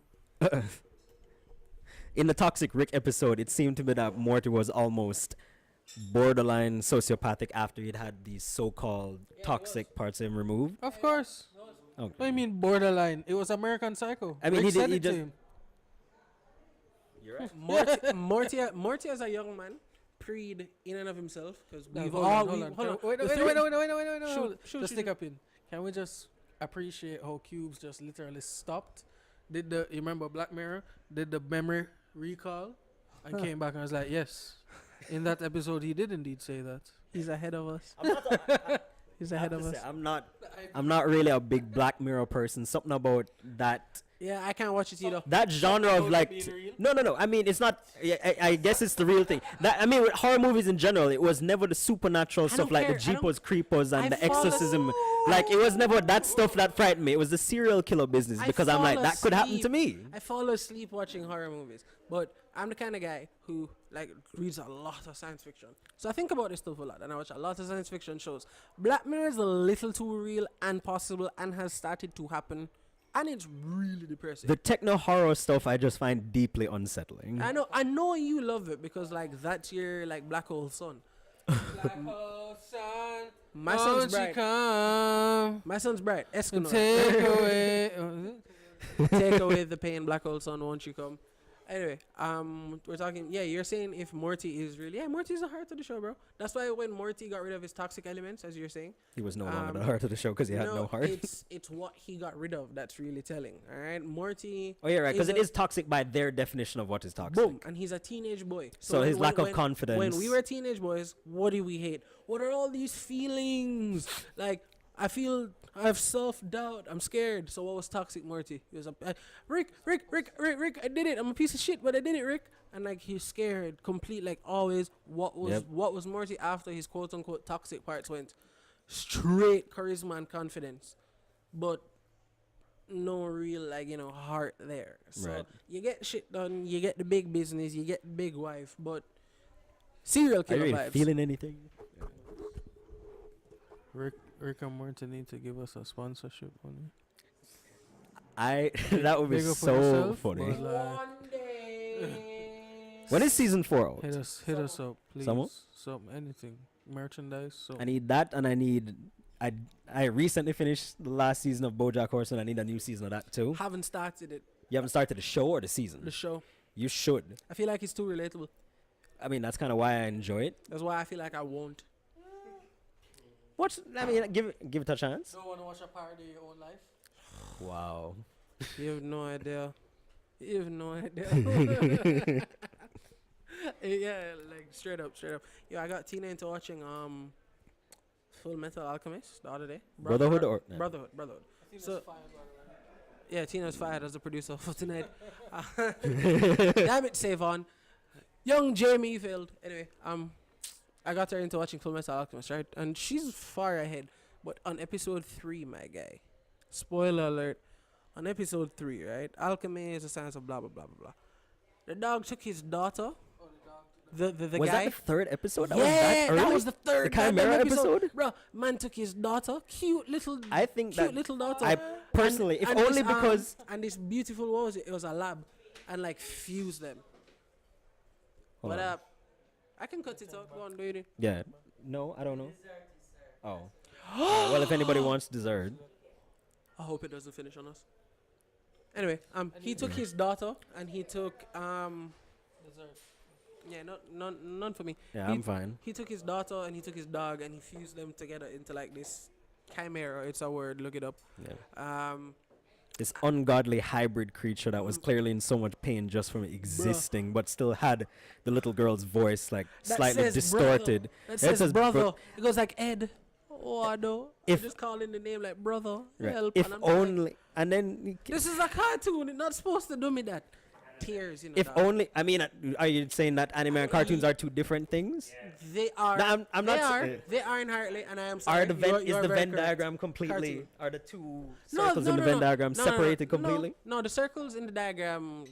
In the Toxic Rick episode, it seemed to me that Morty was almost borderline sociopathic after he'd had these so-called toxic parts of him removed. Of course. Okay. What do you mean borderline? It was American Psycho. I mean, Rick he said did- he it to just- him. You're right. Morty as a young man, preed in and of himself, because No, we've hold all on, hold on. hold on. Wait, The wait, three- wait. Shoot, Hold on. shoot, Just shoot, stick shoot. up in. Can we just appreciate how Cubes just literally stopped? You remember Black Mirror? Did the memory recall and came back and was like, yes. In that episode, he did indeed say that. He's ahead of us. He's I ahead have of to us. say, I'm not really a big Black Mirror person. Something about that Yeah, I can't watch it either. that genre of like no. I mean, it's not. I guess it's the real thing. That I mean, with horror movies in general, it was never the supernatural I stuff don't like the care. I don't- Jeepers Creepers and I the fall exorcism. Like it was never that stuff that frightened me. It was the serial killer business I because I'm fall like that could happen to asleep. me. I fall asleep watching horror movies, but I'm the kind of guy who like reads a lot of science fiction. So I think about this stuff a lot, and I watch a lot of science fiction shows. Black Mirror is a little too real and possible, and has started to happen, and it's really depressing. The techno horror stuff I just find deeply unsettling. I know you love it because like that's your like black hole sun. My son's bright. Come My son's bright. and Escanor. take away. Take away the pain, black hole sun, won't you come? Anyway, we're talking. Yeah, you're saying if Morty is really, Morty's the heart of the show, bro. That's why when Morty got rid of his toxic elements, as you're saying, He was no longer the heart of the show because he had no heart. It's what he got rid of that's really telling. All right, Morty. Oh yeah, right. Because is it a- is toxic by their definition of what is toxic. Boom, and he's a teenage boy. So his lack of confidence. When we were teenage boys, what do we hate? What are all these feelings? Like, I have self-doubt. I'm scared. So what was toxic Morty? He was Rick, I did it. I'm a piece of shit, but I did it, Rick. And like he's scared, complete, like always. What was Morty after his quote-unquote toxic parts went? Straight charisma and confidence. But no real heart there. So Right. you get shit done, you get the big business, you get the big wife, but serial Are killer you really vibes. feeling anything? Rick and Morty need to give us a sponsorship on it. That would be Big up on so yourself, funny. but, like, One day. When is season 4 out? hit us up, please. Someone? Something, anything, merchandise. So I need that, and I recently finished the last season of BoJack Horseman. I need a new season of that too. Haven't started it. You haven't started the show or the season? The show. You should. I feel like it's too relatable. I mean, that's kind of why I enjoy it. That's why I feel like I won't. Watch. I mean, give it a chance. don't want to watch a parody of your own life. Wow. You have no idea. You have no idea. Yeah, like straight up. Yo, I got Tina into watching Full Metal Alchemist the other day. Brotherhood or no. Brotherhood. So yeah, Tina's fired as the producer for tonight. Damn it, save on. Young Jamie failed. Anyway, I got her into watching Full Metal Alchemist, right? And she's far ahead. But on episode 3, my guy, spoiler alert, on episode 3, right? Alchemy is a science of blah blah blah blah blah. The dog took his daughter. The Was guy. that the 3rd episode? That Yeah, was that early? that was the third The Chimera goddamn episode? Bro, man took his daughter, cute little that daughter. I personally, if and only this, because and this beautiful, what was it? It was a lab, and like fused them. Hold But on. I can cut it out. Go on, baby. Yeah. No, I don't know. Oh. Well, if anybody wants dessert. I hope it doesn't finish on us. Anyway, he took his daughter, and he took yeah, none for me. Yeah, He- I'm fine. He took his daughter and he took his dog and he fused them together into like this chimera. It's a word. Look it up. Yeah. This ungodly hybrid creature that was clearly in so much pain just from existing, but still had the little girl's voice like That slightly says distorted. Brother. That Yeah, it says bro- brother. It goes like Ed. Oh, I know. If- Just calling the name like brother. Right. Help. If and I'm just like, only, and then this is a cartoon. It's not supposed to do me that. Tears, if dog. only, I mean, are you saying that anime and cartoons are two different things? They are. No, I'm not They are. saying- They are inherently, and I am sorry. Are the Venn, you are is the very Venn correct. diagram completely? Cartoon. Are the two No, circles no, in the no, Venn no. diagram No, no, no. separated completely? No, the circles in the diagram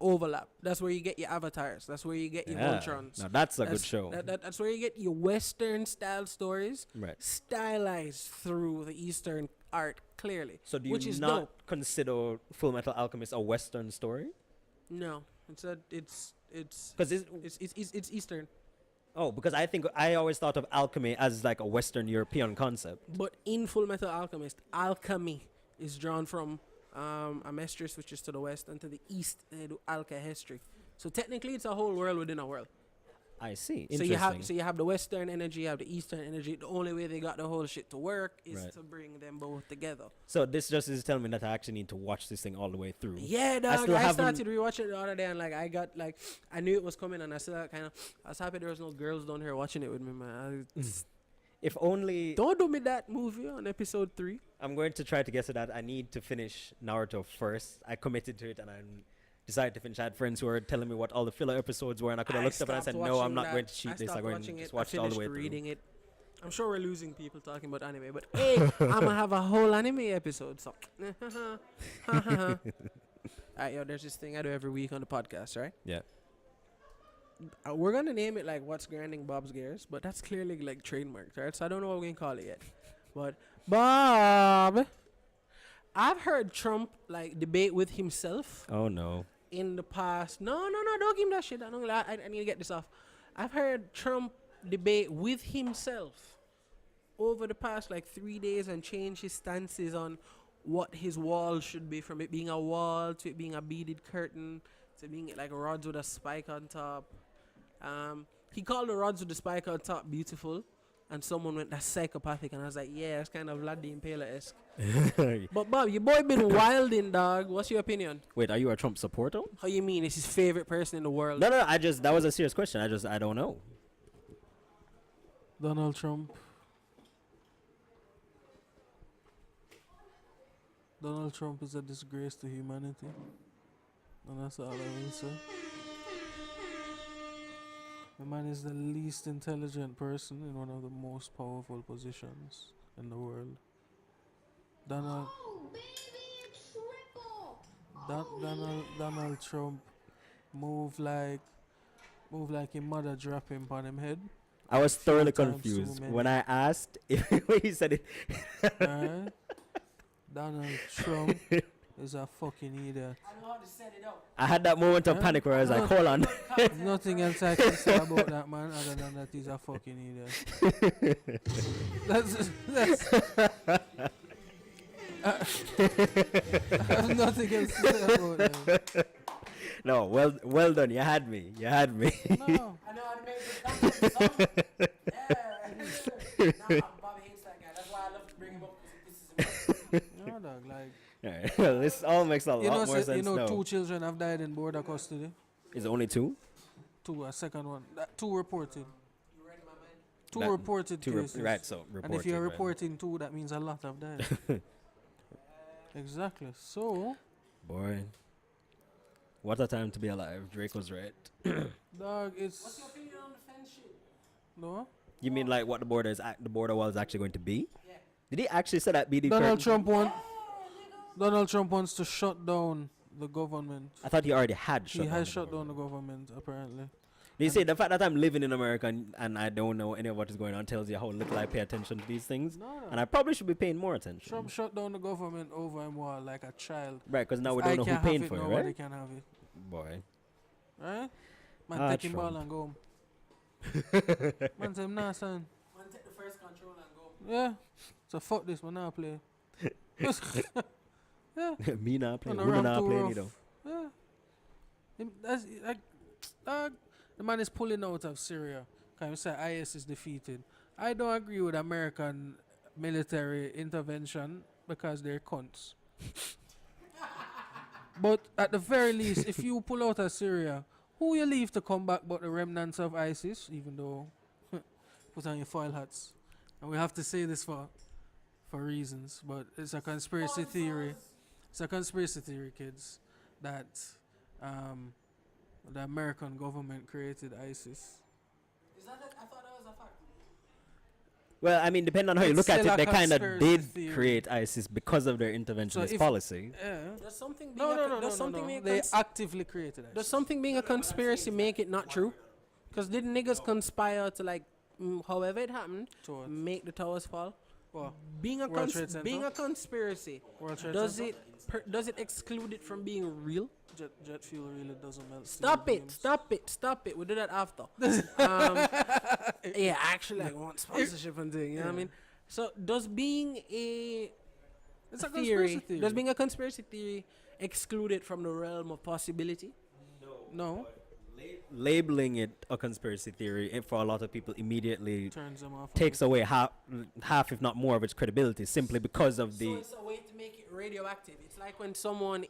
overlap. That's where you get your avatars. That's where you get your Voltrons. Now that's a good show. That's where you get your Western style stories, Right. stylized through the Eastern art clearly. So do which you is not dope. consider Full Metal Alchemist a Western story? No, it's Because it's Eastern. oh, because I always thought of alchemy as like a Western European concept. But in Full Metal Alchemist, alchemy is drawn from a mistress which is to the west, and to the east they do alchemy. So technically, it's a whole world within a world. I see. So Interesting. you have the Western energy, you have the Eastern energy. The only way they got the whole shit to work is Right. to bring them both together. So this just is telling me that I actually need to watch this thing all the way through. Yeah, dog. still I haven't- started rewatching it the other day, and like I knew it was coming, and I still I was happy there was no girls down here watching it with me, man. If only Don't do me that movie on episode 3. I'm going to try to get to that. I need to finish Naruto first. I committed to it and I decided to finish. I had friends who were telling me what all the filler episodes were, and I could have looked up and I said, no, I'm not going to cheat this. I'm going to just watch it all the way through. reading it. I'm sure we're losing people talking about anime, but hey, I'm gonna have a whole anime episode. So, alright, yo, there's this thing I do every week on the podcast, right? Yeah. We're gonna name it like "What's Grinding Bob's Gears," but that's clearly like trademarked, right? So I don't know what we can call it yet. But Bob, I've heard Trump like debate with himself Oh no. in the past. No, don't give him that shit. I need to get this off. I've heard Trump debate with himself over the past like 3 days and change his stances on what his wall should be, from it being a wall to it being a beaded curtain to being like rods with a spike on top. He called the rods with the spike on top beautiful, and someone went, that's psychopathic, and I was like, yeah, it's kind of Vlad the Impaler-esque. But Bob, your boy been wilding, dog. What's your opinion? Wait, are you a Trump supporter? How you mean? It's his favorite person in the world. No, that was a serious question. I don't know. Donald Trump. Donald Trump is a disgrace to humanity. And that's all I will say. The man is the least intelligent person in one of the most powerful positions in the world. Donald. Donald Trump move like his mother drop him on him head. I was Few thoroughly times confused too when many. I asked if when he said it. Alright? Donald Trump is a fucking idiot. I know how to set it up. I had that moment of Huh? panic where I was like, hold on. There's nothing else I can say about that man other than that he's a fucking idiot. that's I have nothing else to say about him. No, well done. You had me. No. I know how to make it song. Yeah. Nah, Bobby hates that guy. That's why I love to bring him up because this is No, dog. Like, Alright, well, this all makes a lot more sense now. two children have died in border custody. Is it only two? Two, a second one. Two reported. You read my mind? Two That- reported cases. right, so reported. And if you're right. reporting two, that means a lot have died. Exactly. So, Boy. What a time to be alive. Drake was right. dog, What's it's your opinion on the fence shit? no. You mean like what the border wall is actually going to be? Yeah. Did he actually say that BD Donald curtain? Trump wants to shut down the government. I thought he already had shut He down has the shut down government. the government apparently. They say the fact that I'm living in America and I don't know any of what is going on tells you how little I pay attention to these things. No, And I probably should be paying more attention. Trump shut down the government over him while like a child. Right, because now we If don't I know who can't paying have it, for it, nobody right? can have it. Boy. Right? Man, Ah, take him ball Trump. and go home. Man, say, nah, son. Man, take the first control and go. Yeah. So fuck this, man, now play. Yeah. Me not playing. On Who a round not two playing rough. either. Yeah. That's like, the man is pulling out of Syria. Can you say IS is defeated? I don't agree with American military intervention because they're cunts. But at the very least, if you pull out of Syria, who you leave to come back but the remnants of ISIS? Even though, put on your foil hats. And we have to say this for reasons, but it's a conspiracy theory. It's a conspiracy theory, kids, that the American government created ISIS. Is that it? I thought that was a fact. Well, I mean, depending on how you It's look at still it, a they kind of conspiracy did theory. create ISIS because of their interventionist if- policy. Yeah. Does something being No. does something being a They cons- actively created does ISIS. something being a conspiracy make it not true? Because did niggas conspire to like, however it happened, Towards- make the towers fall? What? Being a World Trade Center? being a conspiracy, World Trade does Center? does it exclude it from being real? Jet fuel really doesn't melt. Stop steel it! beams. Stop it! We'll do that after. Yeah, actually, I want sponsorship and thing. You know what I mean? So, does being a It's a theory, conspiracy theory. does being a conspiracy theory exclude it from the realm of possibility? No. Labeling it a conspiracy theory for a lot of people immediately Turns them off. takes away half, if not more, of its credibility simply because of So the. it's a way to make it radioactive. It's like when someone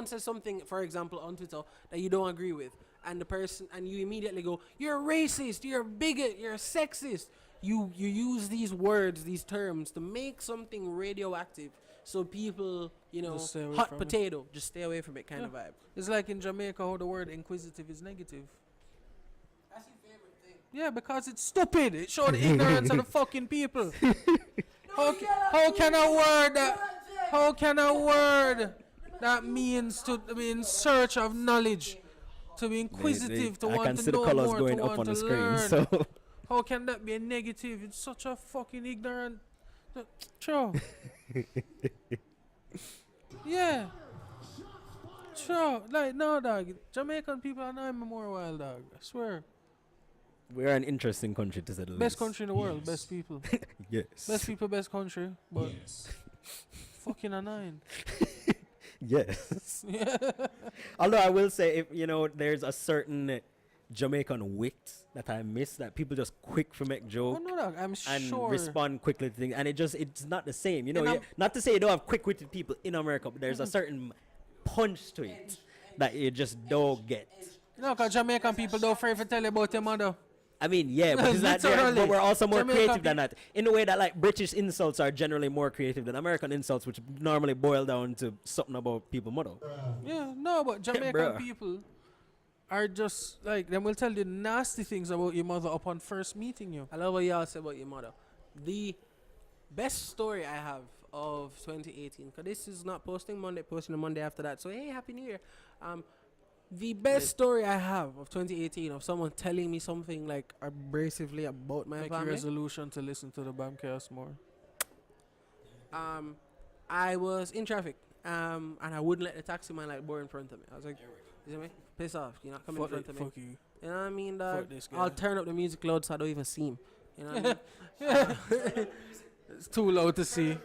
says something, for example, on Twitter that you don't agree with, and the person and you immediately go, "You're a racist, you're a bigot, you're a sexist." You use these words, these terms to make something radioactive, so people, Just stay away hot from it. potato, just stay away from it, kind of vibe. It's like in Jamaica how the word inquisitive is negative. That's your favorite thing. Yeah, because it's stupid. It showed the ignorance of the fucking people. How can a word that means to be in search of knowledge, to be inquisitive, to I want can to see the know colors more, going to up want on to the screen. learn? So How can that be a negative? It's such a fucking ignorant. Sure. Yeah. Sure. Like, no, dog. Jamaican people are not more wild, dog. I swear. we're an interesting country to say the least. Best country in the world. Best people. Yes. Best people, best country. But fucking annoying. Yes. Yeah. Although I will say, if there's a certain Jamaican wit that I miss, that people just quick for make Oh, joke no, dog. I'm and sure. respond quickly to things, and it's not the same. And I'm- Not to say you don't have quick-witted people in America, but there's a certain punch to it that you just don't get. Because Jamaican people don't afraid to tell you about your mother. I mean, yeah, but, Literally. but we're also more Jamaican creative than that. In a way that like British insults are generally more creative than American insults, which normally boil down to something about people's mother. Yeah, no, but Jamaican Bruh. people are just like, them will tell you nasty things about your mother upon first meeting you. I love what y'all say about your mother. The best story I have of 2018. Because this is not posting Monday, posting the Monday after that. So, hey, Happy New Year. The best story I have of 2018 of someone telling me something like abrasively about my Make a family. resolution to listen to the BamCast more. I was in traffic, and I wouldn't let the taxi man like bore in front of me. I was like, you see me? Piss off, you're not coming in front of me. Fuck you. You know what I mean, Fuck dog? this guy. I'll turn up the music loud so I don't even see him. You know what I mean? It's too loud to see.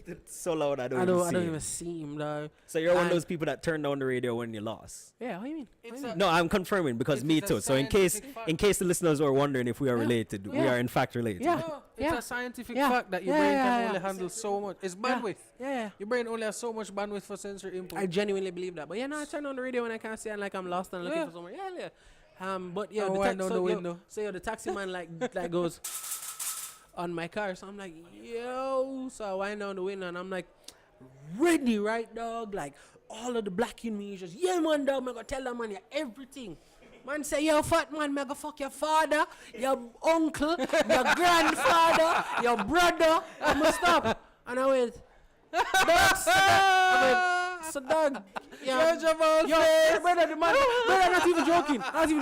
It's so loud I don't I even don't see it. even see him, dog. So you're one of And- those people that turn down the radio when you lost. Yeah, what do you mean? What do you mean? No, I'm confirming because It's me a too. So in case scientific fact. the listeners were wondering if we are Yeah. related, we Yeah. are in fact related. Yeah. No, it's Yeah. a scientific Yeah. fact that your Yeah, brain yeah, can yeah. only handle so much. It's Yeah. bandwidth. Yeah, Your brain only has so much bandwidth for sensory input. I genuinely believe that. But yeah, no, I turn on the radio when I can't see and like I'm lost and looking Yeah. for somewhere. Yeah. But yeah, Oh, the, wind down the window. the taxi man like goes on my car. So I'm like, yo. So I wind down the window and I'm like, ready, right, dog? Like all of the black in me is just, yeah, man, dog. I'm gonna tell that man yeah, everything. Man say, yo, fat man, me go fuck your father, your uncle, your grandfather, your brother. I'ma stop. And I went, so dog, yeah, yo, brother, the man, brother, not even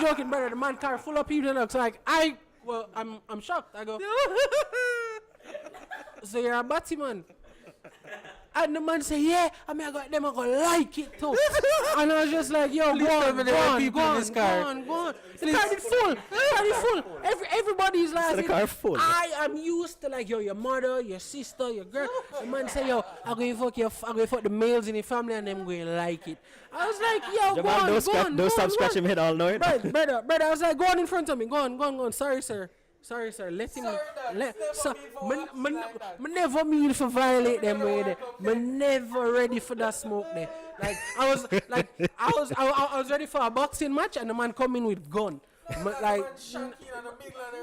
joking, brother, the man car full of people. Looks like I'm shocked. I go, so you're a batty man. And the man say, yeah, I mean, I go like it too. And I was just like, yo, Please go tell on, me go there are on, people go in on, this go car. on, go on. The car is full. Everybody's laughing. car full? I am used to like, yo, your mother, your sister, your girl. The man say, yo, I'm going to fuck the males in the family and them going to like it. I was like, yo, Jamal, don't stop scratching my head all night. brother, I was like, go on in front of me. Go on. Sorry, sir. Let him. Me never mean to violate them way there. Me never ready for that smoke there. Like I was ready for a boxing match and the man come in with gun. Like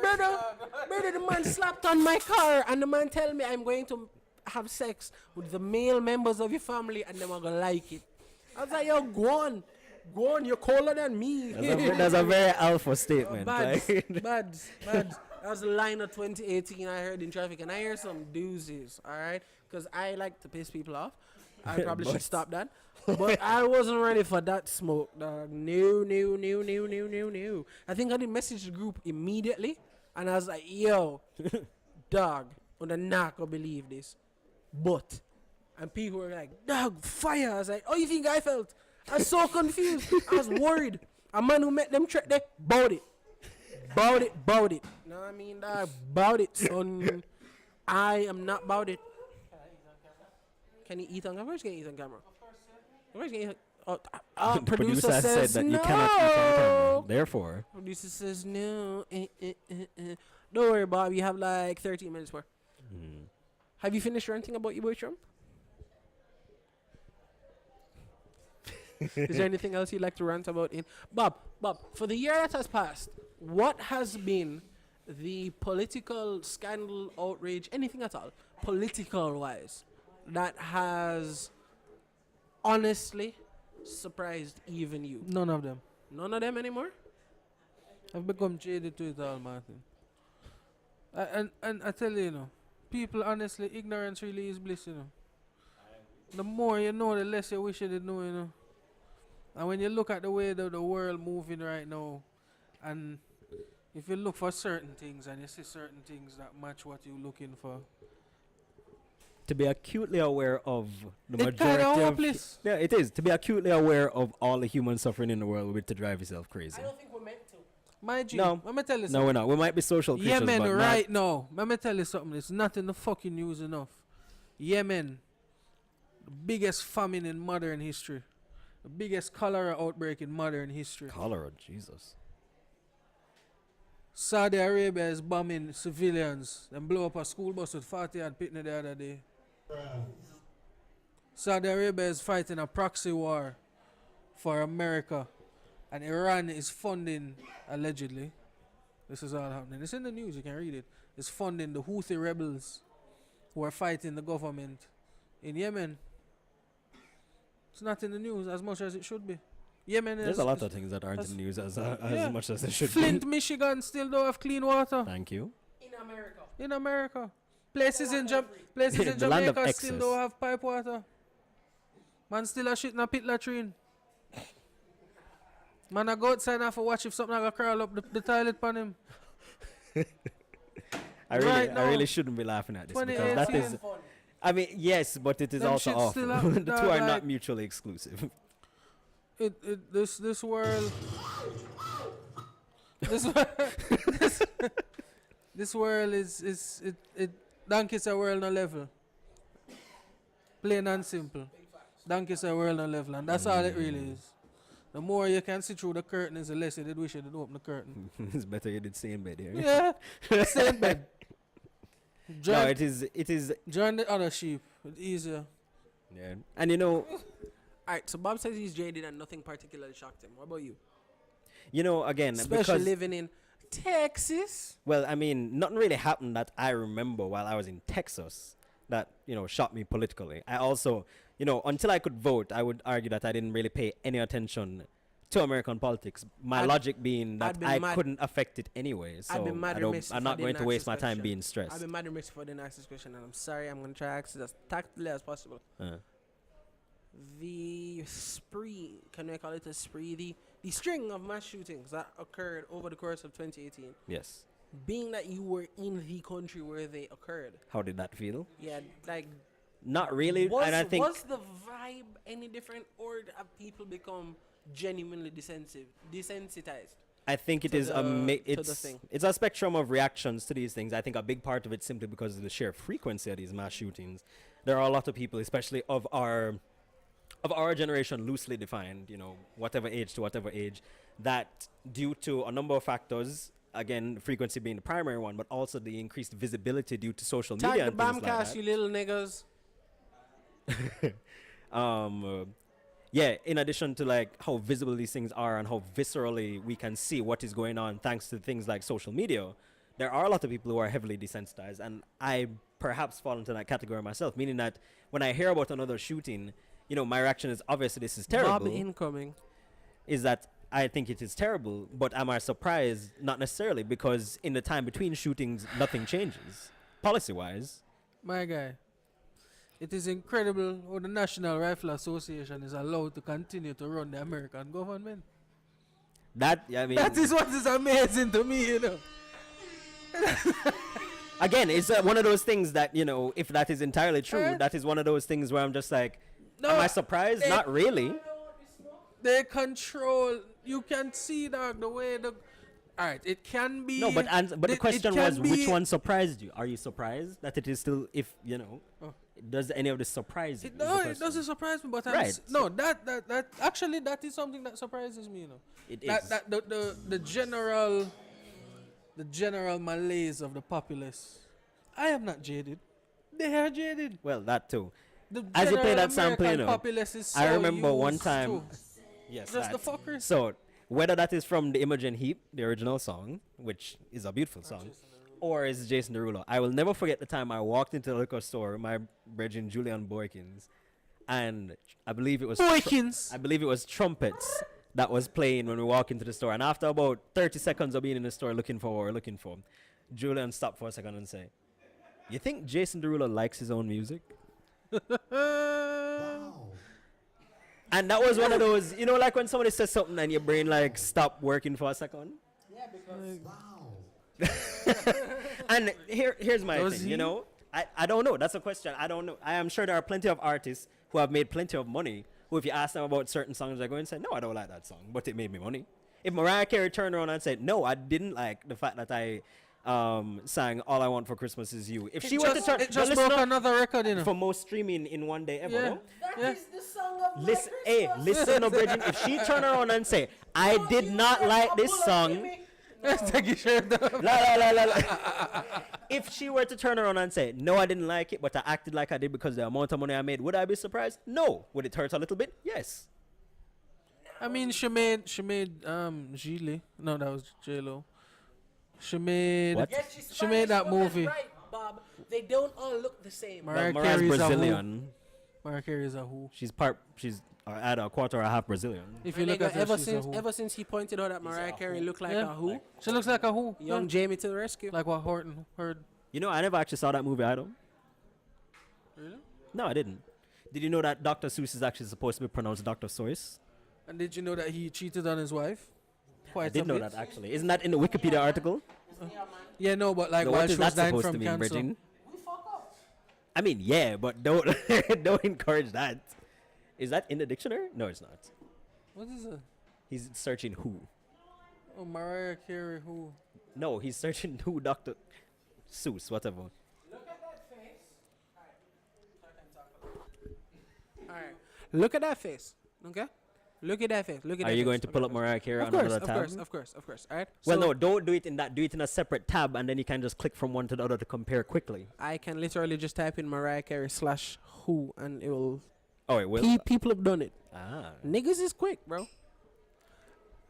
brother, the man slapped on my car and the man tell me I'm going to have sex with the male members of your family and them are gonna like it. I was like, yo, go on, you're colder than me. That's a very alpha statement. Bad. Like- That was the line of 2018 I heard in traffic, and I hear some doozies, all right? Because I like to piss people off. I probably should But- stop that. But I wasn't ready for that smoke, dog. No. I think I did message the group immediately, and I was like, yo, dog, I'm not going to believe this. But, and people were like, dog, fire. I was like, oh, you think I felt? I was so confused. I was worried. A man who met them trick there, bought it. Bout it. Know what I mean, dog? Bout it, son. I am not about it. Can he eat on camera? Where's he eat on camera? Where's he eat on The producer said says that no. you cannot eat on camera. Therefore, Producer says no. Don't worry, Bob. You have like 13 minutes more. Have you finished ranting about your boy Trump? Is there anything else you'd like to rant about? Bob, for the year that has passed, what has been the political scandal, outrage, anything at all, political-wise, that has honestly surprised even you? None of them. None of them anymore? I've become jaded to it all, Martin. And I tell you, people, honestly, ignorance really is bliss, The more you know, the less you wish you did know, And when you look at the way that the world moving right now, and if you look for certain things and you see certain things that match what you're looking for, to be acutely aware of the it kind majority of of hopeless. yeah, it is to be acutely aware of all the human suffering in the world with to drive yourself crazy. think we're meant to. Mind you, No. let me tell you No, something. we're not. We might be social creatures, Yemen but right now, let me tell you something. It's not in the fucking news enough. Yemen, the biggest famine in modern history. The biggest cholera outbreak in modern history. not cholera. Jesus. Saudi Arabia is bombing civilians and blow up a school bus with 40 and pitney the other day. Saudi Arabia is fighting a proxy war for America, and Iran is funding, allegedly, this is all happening. It's in the news, you can read it. It's funding the Houthi rebels who are fighting the government in Yemen. It's not in the news as much as it should be. Yemen There's is a lot of things that aren't in the news as much as they should Flint, Michigan still don't have clean water. be. Thank you. In America. In America. Places in The land of Jamaica still excess. don't have pipe water. Man still a shit in a pit latrine. Man, I go outside and have to watch if something like crawl up the toilet pan him. I Right really now, shouldn't be laughing at this because that 2018. is. I mean, yes, but it is Them also shit still awful. up, The dog, two are like- not mutually exclusive. This world this world is Donkey's a world no level. Plain and simple. Donkey's a world no level, and that's all it really is. The more you can see through the curtain is the less you did wish you did open the curtain. It's better you did stay in bed here. Yeah. Same bed. No, Join, it is. join the other sheep. It's easier. Yeah, and you know, Alright, so Bob says he's jaded and nothing particularly shocked him. What about you? again, Especially because living in Texas. well, I mean, nothing really happened that I remember while I was in Texas that shocked me politically. I also, until I could vote, I would argue that I didn't really pay any attention to American politics. My I'd- logic being that I'd be I mad- couldn't affect it anyway, so I'd be mad remiss I'm if I not going didn't to ask waste this my time question. being I've stressed. been mad remiss if I didn't ask this question, and I'm sorry. I'm going to try to ask it as tactfully as possible. The spree, can I call it a spree? The string of mass shootings that occurred over the course of 2018, Yes. being that you were in the country where they occurred. How did that feel? Yeah, like, Not really, was, and I think was the vibe any different, or have people become genuinely desensitized? I think it to is the- to the it's thing. it's a spectrum of reactions to these things. I think a big part of it simply because of the sheer frequency of these mass shootings. There are a lot of people, especially of our generation, loosely defined, whatever age to whatever age, that due to a number of factors, again, frequency being the primary one, but also the increased visibility due to social media Tag the and things like BamCast, that. you little niggas. Yeah, in addition to like how visible these things are and how viscerally we can see what is going on thanks to things like social media, there are a lot of people who are heavily desensitized, and I perhaps fall into that category myself, meaning that when I hear about another shooting, my reaction is obviously this is terrible. Bob incoming. Is that I think it is terrible, but am I surprised? Not necessarily, because in the time between shootings, nothing changes policy-wise. My guy, it is incredible how the National Rifle Association is allowed to continue to run the American government. That I mean, That is what is amazing to me, again, it's one of those things that if that is entirely true, Eh? that is one of those things where I'm just like, No, am I surprised? eh, Not really. They control. You can see, dog, the way the. Alright, it can be. No, but the it question can was, which be- one surprised you? Are you surprised that it is still, Oh. does any of this surprise you? It, is the no, it question. doesn't surprise me, but Right. no, that actually that is something that surprises me, It That is. that the general malaise of the populace. I am not jaded. They are jaded. Well, that too. The As you play general that sample, American populace is I so remember one used time. to Yes, just the that. fuckers. So, whether that is from the Imogen Heap, the original song, which is a beautiful song, or is Jason Derulo, I will never forget the time I walked into the liquor store with my brethren Julian Boykins, and I believe it was Boykins. I believe it was trumpets that was playing when we walked into the store. And after about 30 seconds of being in the store looking for what we're looking for, Julian stopped for a second and say, "You think Jason Derulo likes his own music?" And that was one of those, like when somebody says something and your brain like stop working for a second. And here's my Does thing, he? I don't know. That's a question. I don't know. I am sure there are plenty of artists who have made plenty of money who, if you ask them about certain songs, they're going to say, "No, I don't like that song, but it made me money." If Mariah Carey turned around and said, "No, I didn't like the fact that I sang All I Want for Christmas Is You," if she were to turn, it just listen broke up, another record, for most streaming in one day ever, Yeah. no? Yeah. the song of Listen, hey, listen, no, Bridget. If she turn around and say, "I did not like this song," Take your shirt off. la. If she were to turn around and say, "No, I didn't like it, but I acted like I did because the amount of money I made," would I be surprised? No. Would it hurt a little bit? Yes. I mean, she made Gigli. No, that was J-Lo. She made What? she made that movie. Right, Bob. They don't all look the same. Mariah Mariah's Carey's a who. Brazilian. Mariah Carey is a who. She's at a quarter or a half Brazilian. If you look at her, ever she's a since who. ever since he pointed out that Mariah Carey looked like Yeah. a who, She looks like a who. young Yeah. Jamie to the rescue. Like what Horton heard. You know, I never actually saw that movie either. Really? No, I didn't. Did you know that Dr. Seuss is actually supposed to be pronounced Dr. Seuss? And did you know that he cheated on his wife? Quite I did a know bit. that actually. Isn't that in the Wikipedia article? Yeah, no, but like No, while what she is was that dying supposed from to mean, cancer. Bridging? I mean, yeah, but don't don't encourage that. Is that in the dictionary? No, it's not. What is it? He's searching who. Oh, Mariah Carey, who? No, he's searching who Dr. Seuss, whatever. Alright. Look at that face. Okay? Look at that face. Look at Are that you face. going to pull up Okay. Mariah Carey Of on course, another of tab? course, of course, of course. Alright. Well, So no, don't do it in that. Do it in a separate tab, and then you can just click from one to the other to compare quickly. I can literally just type in Mariah Carey / who, and it will. Oh, it will. People have done it. Ah. Niggas is quick, bro.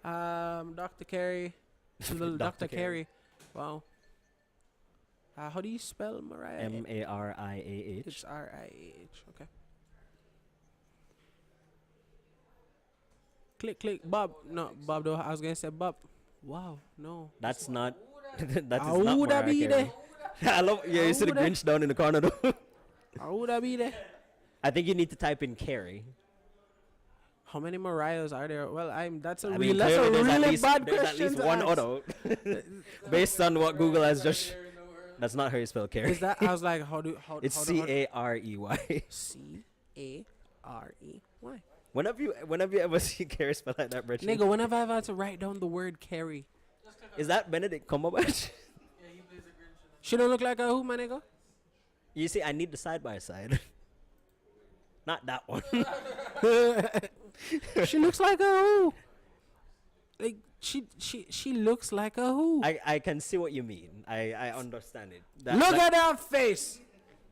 Dr. Carey. Little Dr. Carey. Wow. How do you spell Mariah? Mariah. It's R-I-A-H. Okay. Click. Bob. No, Bob, though. I was going to say Bob. Wow. No. That's not. That is How not would I Mariah be Carey. I love. Yeah, you How see the would I- Grinch down in the corner though. How would I be there? I think you need to type in Carey. How many Mariahs are there? Well, that's a I real, mean, that's a clearly there's at really least, bad there's question at least to one ask. other. Based on what Google has just. That's not how you spell Carey. Is that? I was like, how do It's how Carey. C-A-R-E-Y? Whenever you ever see Carey spell like that, Bridget, Nigga, whenever I've had to write down the word Carey, is that Benedict Cumberbatch? she don't look like a who, my nigga? You see, I need the side by side. Not that one. She looks like a who. Like she looks like a who. I can see what you mean. I understand it. Look at that face.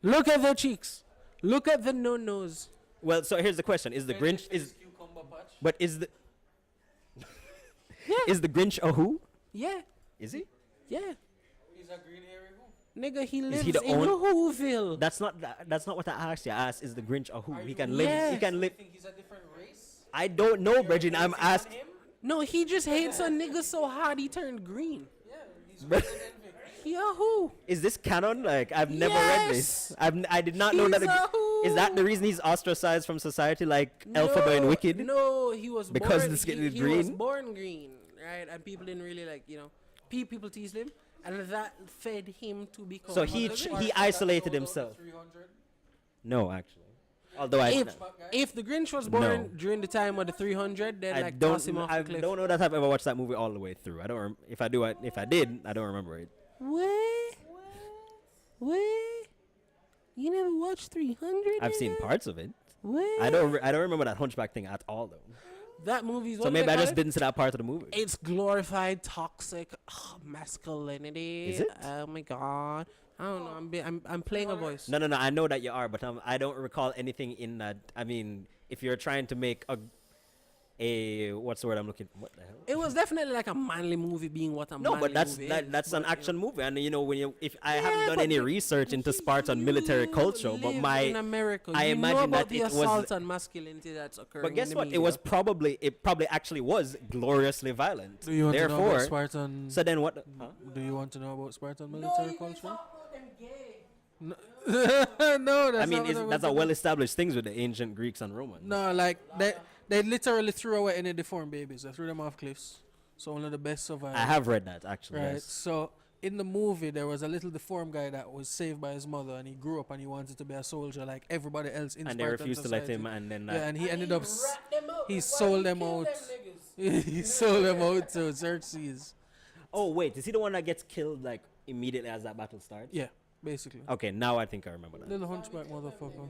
Look at the cheeks. Look at the nose. Well, so here's the question: Is the Grinch But is the Yeah. is the Grinch a who? Yeah. Is he? Yeah. He's a green hairy who? Nigga, he lives he the in own- Whoville. That's not what I asked you. I asked, is the Grinch a who? He can live. Yeah. He can live. Think he's a different race? I don't know, Bridget. I'm asking. No, he just hates a nigga so hard he turned green. Yeah, he's Yeah, who? Is this canon? Like I've never read this. I did not know He's that. a who. Is that the reason he's ostracized from society, like Elphaba and Wicked? No, he was Because born, the skin is he was green? born green, right? And people didn't really like, people teased him, and that fed him to become. So he isolated himself. No, actually. Although if the Grinch was born No. during the time of the 300, then I like toss him don't off I the cliff. don't know that I've ever watched that movie all the way through. I don't. If I do, if I did, I don't remember it. What? You never watched 300? I've seen parts of it. What? I don't remember that Hunchback thing at all though. That movie's So maybe I just didn't see that part of the movie. It's glorified toxic masculinity. Is it? Oh my god. I don't know. I'm playing a voice. No. I know that you are, but I don't recall anything in that. I mean, if you're trying to make a what's the word I'm looking? What the hell? It was definitely like a manly movie being what a No, manly but that's movie that's is, an but, action movie, and if I Yeah, haven't done but any research into Spartan military culture, but live in America, I you imagine know about that the it was. assault on masculinity that's occurring. But guess in the what? media. It probably actually was gloriously violent. Do you want to know Therefore, about Spartan? so then what? Huh? Do you want to know about Spartan military culture? No, that's I mean, not what that's want a to well-established things with the ancient Greeks and Romans. No, like they literally threw away any deformed babies. They threw them off cliffs. So only the best survived. I have read that actually. Right. Yes. So in the movie, there was a little deformed guy that was saved by his mother, and he grew up and he wanted to be a soldier like everybody else in And they Spartan refused to let society. him, and then Yeah, and he ended up. He He sold them out. He sold them out to Xerxes. oh wait, is he the one that gets killed like immediately as that battle starts? Yeah, basically. Okay, now I think I remember that. Little hunchback motherfucker.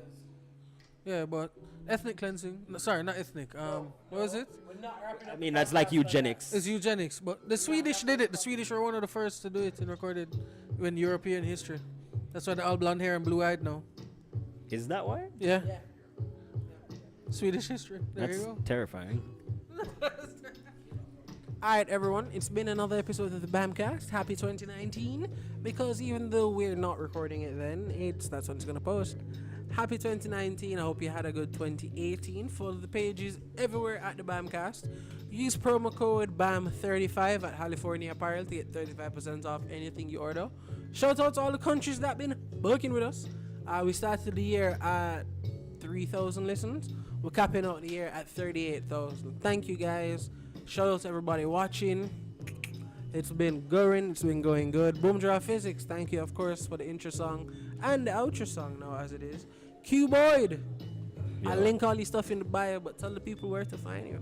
Yeah, but ethnic cleansing. No, sorry, not ethnic. What was it? I mean, that's like eugenics. It's eugenics. But the Swedish did it. The Swedish were one of the first to do it in recorded in European history. That's why they're all blonde hair and blue eyed now. Is that why? Yeah. Swedish history. There That's you go. terrifying. Alright, everyone, it's been another episode of the BamCast. Happy 2019. Because even though we're not recording it then, that's when it's gonna post. Happy 2019. I hope you had a good 2018. Follow the pages everywhere at the BamCast. Use promo code BAM35 at California Apparel to get 35% off anything you order. Shout out to all the countries that been working with us. We started the year at 3,000 listens. We're capping out the year at 38,000. Thank you guys. Shout out to everybody watching. It's been going. It's been going good. Boom Draw Physics. Thank you, of course, for the intro song and the outro song now as it is. Q Boyd. Yeah. I'll link all these stuff in the bio, but tell the people where to find you.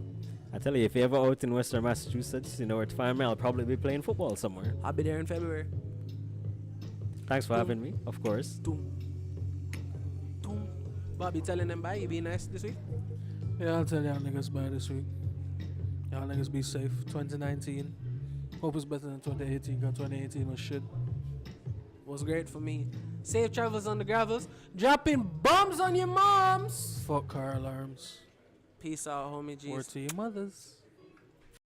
I tell you, if you're ever out in Western Massachusetts, you know where to find me. I'll probably be playing football somewhere. I'll be there in February. Thanks for having me, of course. Doom. Doom. Bobby telling them bye. You be nice this week. Yeah, I'll tell y'all niggas bye this week. Y'all niggas be safe. 2019. Hope it's better than 2018, because 2018 was shit. Was great for me. Safe travels on the gravels. Dropping bombs on your moms. Fuck car alarms. Peace out, homie. G's. Word to your mothers.